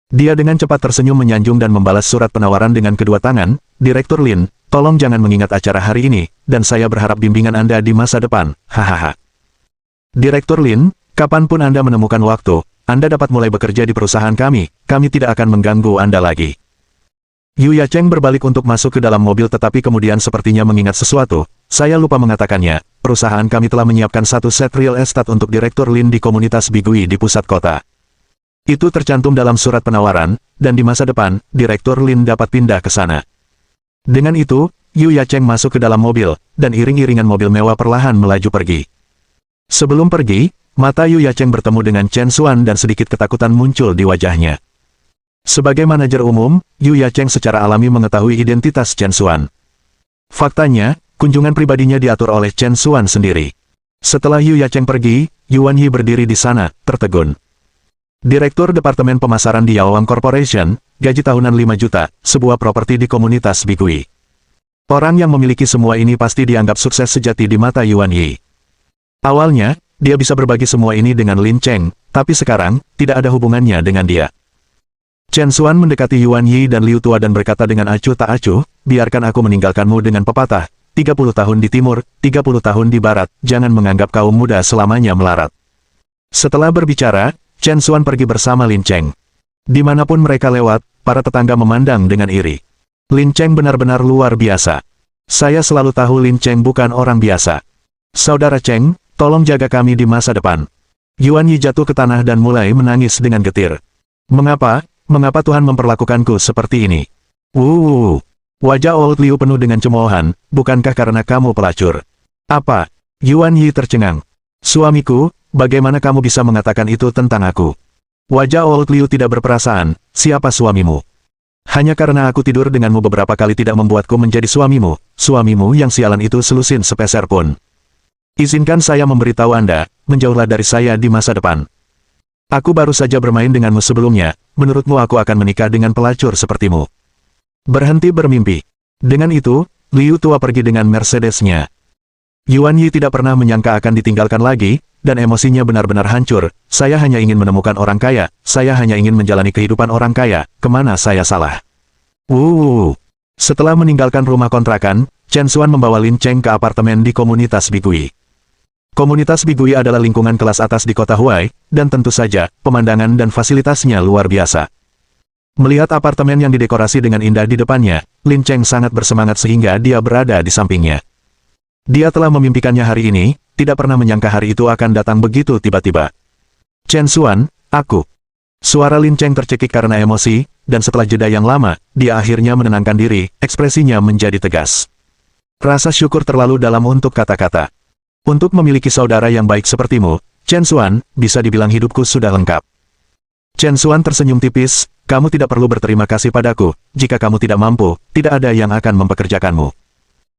Dia dengan cepat tersenyum menyanjung dan membalas surat penawaran dengan kedua tangan, Direktur Lin, tolong jangan mengingat acara hari ini, dan saya berharap bimbingan Anda di masa depan, hahaha. Direktur Lin, kapanpun Anda menemukan waktu, Anda dapat mulai bekerja di perusahaan kami tidak akan mengganggu Anda lagi. Yu Yacheng berbalik untuk masuk ke dalam mobil tetapi kemudian sepertinya mengingat sesuatu, saya lupa mengatakannya, perusahaan kami telah menyiapkan satu set real estate untuk Direktur Lin di komunitas Bigui di pusat kota. Itu tercantum dalam surat penawaran, dan di masa depan, Direktur Lin dapat pindah ke sana. Dengan itu, Yu Yacheng masuk ke dalam mobil, dan iring-iringan mobil mewah perlahan melaju pergi. Sebelum pergi, mata Yu Yacheng bertemu dengan Chen Xuan dan sedikit ketakutan muncul di wajahnya. Sebagai manajer umum, Yu Yacheng secara alami mengetahui identitas Chen Xuan. Faktanya, kunjungan pribadinya diatur oleh Chen Xuan sendiri. Setelah Yu Yacheng pergi, Yuan Yi berdiri di sana, tertegun. Direktur Departemen Pemasaran di Yaoang Corporation, gaji tahunan 5 juta, sebuah properti di komunitas Bigui. Orang yang memiliki semua ini pasti dianggap sukses sejati di mata Yuan Yi. Awalnya, dia bisa berbagi semua ini dengan Lin Cheng, tapi sekarang, tidak ada hubungannya dengan dia. Chen Xuan mendekati Yuan Yi dan Liu Tua dan berkata dengan acuh tak acuh, biarkan aku meninggalkanmu dengan pepatah, 30 tahun di timur, 30 tahun di barat, jangan menganggap kaum muda selamanya melarat. Setelah berbicara, Chen Xuan pergi bersama Lin Cheng. Dimanapun mereka lewat, para tetangga memandang dengan iri. Lin Cheng benar-benar luar biasa. Saya selalu tahu Lin Cheng bukan orang biasa. Saudara Cheng, tolong jaga kami di masa depan. Yuan Yi jatuh ke tanah dan mulai menangis dengan getir. Mengapa Tuhan memperlakukanku seperti ini? Wajah Old Liu penuh dengan cemoohan, bukankah karena kamu pelacur? Apa? Yuan Yi tercengang. Suamiku, bagaimana kamu bisa mengatakan itu tentang aku? Wajah Old Liu tidak berperasaan, siapa suamimu? Hanya karena aku tidur denganmu beberapa kali tidak membuatku menjadi suamimu yang sialan itu selusin sepeser pun. Izinkan saya memberitahu Anda, menjauhlah dari saya di masa depan. Aku baru saja bermain denganmu sebelumnya, menurutmu aku akan menikah dengan pelacur sepertimu? Berhenti bermimpi. Dengan itu, Liu Tua pergi dengan Mercedes-nya. Yuan Yi tidak pernah menyangka akan ditinggalkan lagi, dan emosinya benar-benar hancur. Saya hanya ingin menemukan orang kaya, saya hanya ingin menjalani kehidupan orang kaya, kemana saya salah? Setelah meninggalkan rumah kontrakan, Chen Xuan membawa Lin Cheng ke apartemen di komunitas Bigui. Komunitas Bigui adalah lingkungan kelas atas di kota Huai, dan tentu saja, pemandangan dan fasilitasnya luar biasa. Melihat apartemen yang didekorasi dengan indah di depannya, Lin Cheng sangat bersemangat sehingga dia berada di sampingnya. Dia telah memimpikannya hari ini, tidak pernah menyangka hari itu akan datang begitu tiba-tiba. Chen Xuan, aku. Suara Lin Cheng tercekik karena emosi, dan setelah jeda yang lama, dia akhirnya menenangkan diri, ekspresinya menjadi tegas. Rasa syukur terlalu dalam untuk kata-kata. Untuk memiliki saudara yang baik sepertimu, Chen Xuan, bisa dibilang hidupku sudah lengkap. Chen Xuan tersenyum tipis, kamu tidak perlu berterima kasih padaku, jika kamu tidak mampu, tidak ada yang akan mempekerjakanmu.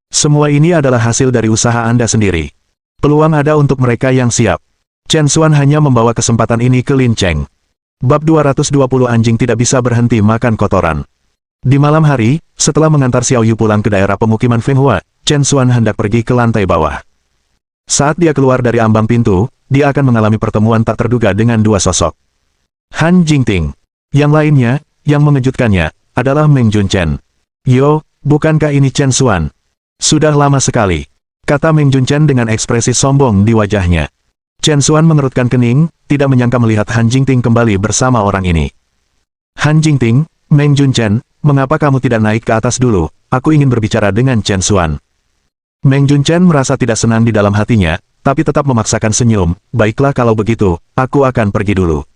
Semua ini adalah hasil dari usaha Anda sendiri. Peluang ada untuk mereka yang siap. Chen Xuan hanya membawa kesempatan ini ke Lin Cheng. Bab 220 anjing tidak bisa berhenti makan kotoran. Di malam hari, setelah mengantar Xiao Yu pulang ke daerah pemukiman Feng Hua, Chen Xuan hendak pergi ke lantai bawah. Saat dia keluar dari ambang pintu, dia akan mengalami pertemuan tak terduga dengan dua sosok. Han Jingting. Yang lainnya, yang mengejutkannya, adalah Meng Junchen. Yo, bukankah ini Chen Xuan? Sudah lama sekali, kata Meng Junchen dengan ekspresi sombong di wajahnya. Chen Xuan mengerutkan kening, tidak menyangka melihat Han Jingting kembali bersama orang ini. Han Jingting, Meng Junchen, mengapa kamu tidak naik ke atas dulu? Aku ingin berbicara dengan Chen Xuan. Meng Junchen merasa tidak senang di dalam hatinya, tapi tetap memaksakan senyum. Baiklah kalau begitu, aku akan pergi dulu.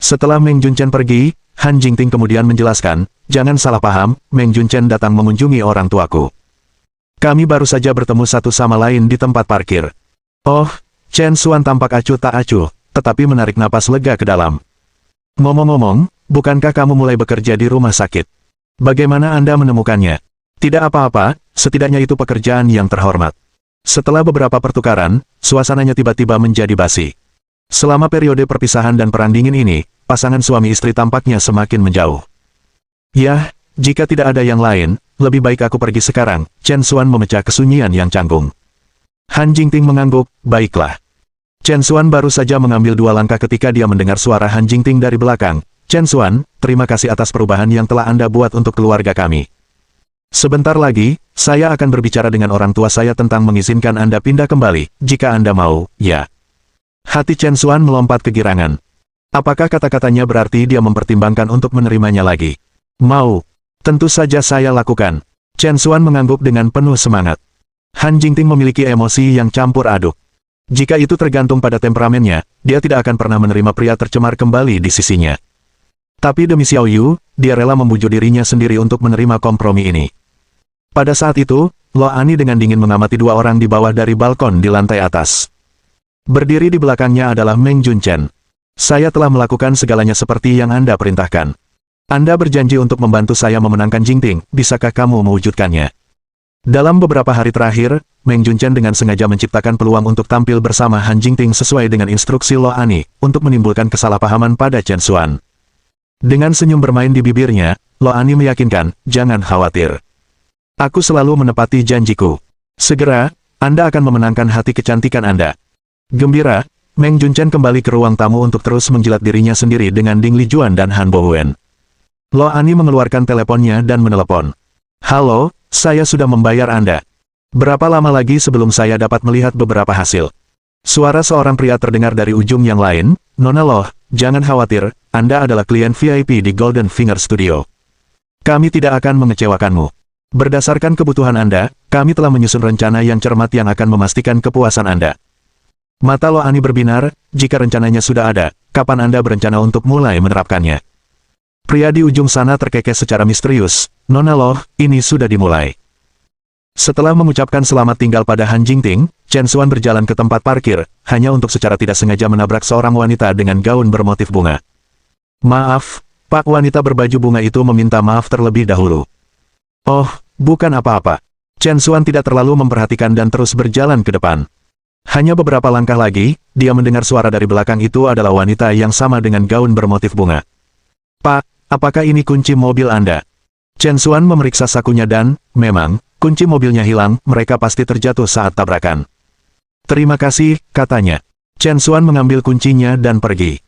Setelah Meng Junchen pergi, Han Jingting kemudian menjelaskan, jangan salah paham, Meng Junchen datang mengunjungi orang tuaku. Kami baru saja bertemu satu sama lain di tempat parkir. Oh, Chen Xuan tampak acuh tak acuh, tetapi menarik napas lega ke dalam. Ngomong-ngomong, bukankah kamu mulai bekerja di rumah sakit? Bagaimana Anda menemukannya? Tidak apa-apa, setidaknya itu pekerjaan yang terhormat. Setelah beberapa pertukaran, suasananya tiba-tiba menjadi basi. Selama periode perpisahan dan perang dingin ini, pasangan suami istri tampaknya semakin menjauh. Yah, jika tidak ada yang lain, lebih baik aku pergi sekarang, Chen Xuan memecah kesunyian yang canggung. Han Jingting mengangguk, baiklah. Chen Xuan baru saja mengambil 2 langkah ketika dia mendengar suara Han Jingting dari belakang. Chen Xuan, terima kasih atas perubahan yang telah Anda buat untuk keluarga kami. Sebentar lagi, saya akan berbicara dengan orang tua saya tentang mengizinkan Anda pindah kembali, jika Anda mau, ya. Hati Chen Xuan melompat kegirangan. Apakah kata-katanya berarti dia mempertimbangkan untuk menerimanya lagi? Mau. Tentu saja saya lakukan. Chen Xuan mengangguk dengan penuh semangat. Han Jingting memiliki emosi yang campur aduk. Jika itu tergantung pada temperamennya, dia tidak akan pernah menerima pria tercemar kembali di sisinya. Tapi demi Xiao Yu, dia rela membujuk dirinya sendiri untuk menerima kompromi ini. Pada saat itu, Lo Ani dengan dingin mengamati 2 orang di bawah dari balkon di lantai atas. Berdiri di belakangnya adalah Meng Junchen. Saya telah melakukan segalanya seperti yang Anda perintahkan. Anda berjanji untuk membantu saya memenangkan Jingting, bisakah kamu mewujudkannya? Dalam beberapa hari terakhir, Meng Junchen dengan sengaja menciptakan peluang untuk tampil bersama Han Jingting sesuai dengan instruksi Lo Ani, untuk menimbulkan kesalahpahaman pada Chen Xuan. Dengan senyum bermain di bibirnya, Lo Ani meyakinkan, jangan khawatir. Aku selalu menepati janjiku. Segera, Anda akan memenangkan hati kecantikan Anda. Gembira, Meng Junchen kembali ke ruang tamu untuk terus menjilat dirinya sendiri dengan Ding Lijuan dan Han Bowen. Lo Ani mengeluarkan teleponnya dan menelepon. Halo, saya sudah membayar Anda. Berapa lama lagi sebelum saya dapat melihat beberapa hasil? Suara seorang pria terdengar dari ujung yang lain. Nona Loh, jangan khawatir, Anda adalah klien VIP di Golden Finger Studio. Kami tidak akan mengecewakanmu. Berdasarkan kebutuhan Anda, kami telah menyusun rencana yang cermat yang akan memastikan kepuasan Anda. Mata Lo Ani berbinar, jika rencananya sudah ada, kapan Anda berencana untuk mulai menerapkannya? Pria di ujung sana terkekeh secara misterius. Nona Loh, ini sudah dimulai. Setelah mengucapkan selamat tinggal pada Han Jingting, Chen Xuan berjalan ke tempat parkir, hanya untuk secara tidak sengaja menabrak seorang wanita dengan gaun bermotif bunga. Maaf, Pak, wanita berbaju bunga itu meminta maaf terlebih dahulu. Oh, bukan apa-apa. Chen Xuan tidak terlalu memperhatikan dan terus berjalan ke depan. Hanya beberapa langkah lagi, dia mendengar suara dari belakang itu adalah wanita yang sama dengan gaun bermotif bunga. Pak, apakah ini kunci mobil Anda? Chen Xuan memeriksa sakunya dan, memang, kunci mobilnya hilang, mereka pasti terjatuh saat tabrakan. Terima kasih, katanya. Chen Xuan mengambil kuncinya dan pergi.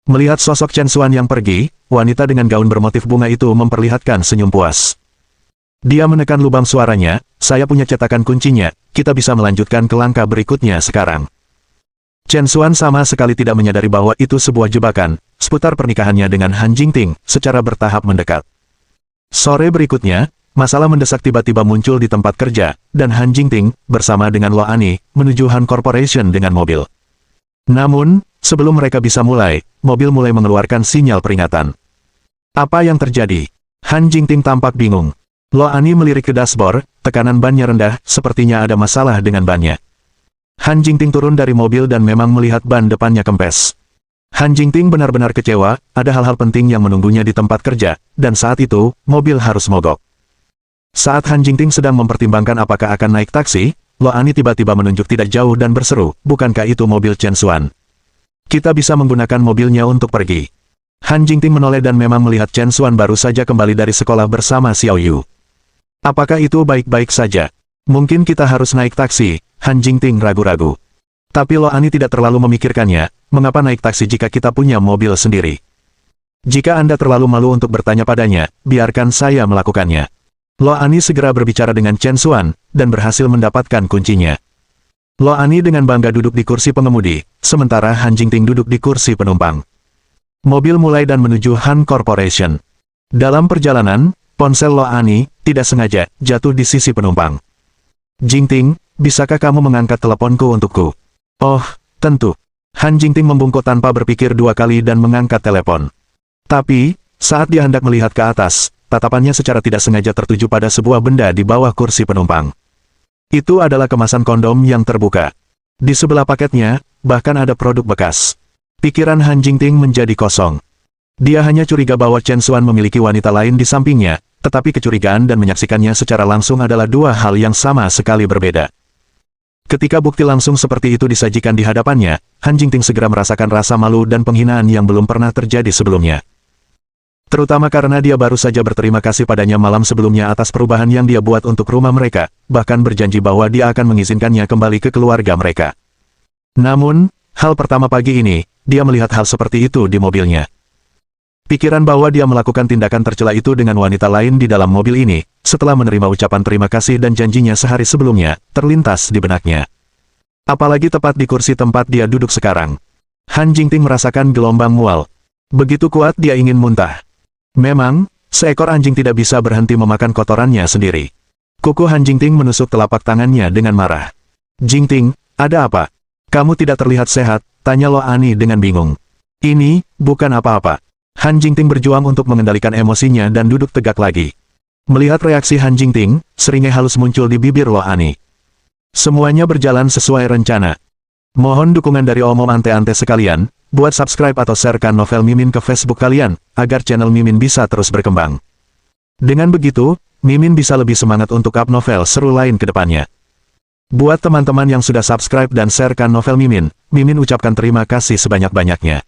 Melihat sosok Chen Xuan yang pergi, wanita dengan gaun bermotif bunga itu memperlihatkan senyum puas. Dia menekan lubang suaranya, saya punya cetakan kuncinya, kita bisa melanjutkan ke langkah berikutnya sekarang. Chen Xuan sama sekali tidak menyadari bahwa itu sebuah jebakan, seputar pernikahannya dengan Han Jingting, secara bertahap mendekat. Sore berikutnya, masalah mendesak tiba-tiba muncul di tempat kerja, dan Han Jingting, bersama dengan Lo Ani, menuju Han Corporation dengan mobil. Namun, sebelum mereka bisa mulai, mobil mulai mengeluarkan sinyal peringatan. Apa yang terjadi? Han Jingting tampak bingung. Lo Ani melirik ke dashboard, tekanan bannya rendah, sepertinya ada masalah dengan bannya. Han Jingting turun dari mobil dan memang melihat ban depannya kempes. Han Jingting benar-benar kecewa, ada hal-hal penting yang menunggunya di tempat kerja, dan saat itu, mobil harus mogok. Saat Han Jingting sedang mempertimbangkan apakah akan naik taksi, Lo Ani tiba-tiba menunjuk tidak jauh dan berseru, bukankah itu mobil Chen Xuan? Kita bisa menggunakan mobilnya untuk pergi. Han Jingting menoleh dan memang melihat Chen Xuan baru saja kembali dari sekolah bersama Xiao Yu. Apakah itu baik-baik saja? Mungkin kita harus naik taksi, Han Jingting ragu-ragu. Tapi Lo Ani tidak terlalu memikirkannya, mengapa naik taksi jika kita punya mobil sendiri? Jika Anda terlalu malu untuk bertanya padanya, biarkan saya melakukannya. Lo Ani segera berbicara dengan Chen Xuan, dan berhasil mendapatkan kuncinya. Lo Ani dengan bangga duduk di kursi pengemudi, sementara Han Jingting duduk di kursi penumpang. Mobil mulai dan menuju Han Corporation. Dalam perjalanan, ponsel Lo Ani, tidak sengaja, jatuh di sisi penumpang. Jingting, bisakah kamu mengangkat teleponku untukku? Oh, tentu. Han Jingting membungkuk tanpa berpikir dua kali dan mengangkat telepon. Tapi, saat dia hendak melihat ke atas, tatapannya secara tidak sengaja tertuju pada sebuah benda di bawah kursi penumpang. Itu adalah kemasan kondom yang terbuka. Di sebelah paketnya, bahkan ada produk bekas. Pikiran Han Jingting menjadi kosong. Dia hanya curiga bahwa Chen Xuan memiliki wanita lain di sampingnya, tetapi kecurigaan dan menyaksikannya secara langsung adalah dua hal yang sama sekali berbeda. Ketika bukti langsung seperti itu disajikan di hadapannya, Han Jingting segera merasakan rasa malu dan penghinaan yang belum pernah terjadi sebelumnya. Terutama karena dia baru saja berterima kasih padanya malam sebelumnya atas perubahan yang dia buat untuk rumah mereka, bahkan berjanji bahwa dia akan mengizinkannya kembali ke keluarga mereka. Namun, hal pertama pagi ini, dia melihat hal seperti itu di mobilnya. Pikiran bahwa dia melakukan tindakan tercela itu dengan wanita lain di dalam mobil ini, setelah menerima ucapan terima kasih dan janjinya sehari sebelumnya, terlintas di benaknya. Apalagi tepat di kursi tempat dia duduk sekarang. Han Jingting merasakan gelombang mual. Begitu kuat dia ingin muntah. Memang, seekor anjing tidak bisa berhenti memakan kotorannya sendiri. Kuku Han Jingting menusuk telapak tangannya dengan marah. Jingting, ada apa? Kamu tidak terlihat sehat, tanya Lo Ani dengan bingung. Ini, bukan apa-apa. Han Jingting berjuang untuk mengendalikan emosinya dan duduk tegak lagi. Melihat reaksi Han Jingting, seringai halus muncul di bibir Lo Ani. Semuanya berjalan sesuai rencana. Mohon dukungan dari omom ante-ante sekalian, buat subscribe atau sharekan novel Mimin ke Facebook kalian, agar channel Mimin bisa terus berkembang. Dengan begitu, Mimin bisa lebih semangat untuk up novel seru lain ke depannya. Buat teman-teman yang sudah subscribe dan sharekan novel Mimin, Mimin ucapkan terima kasih sebanyak-banyaknya.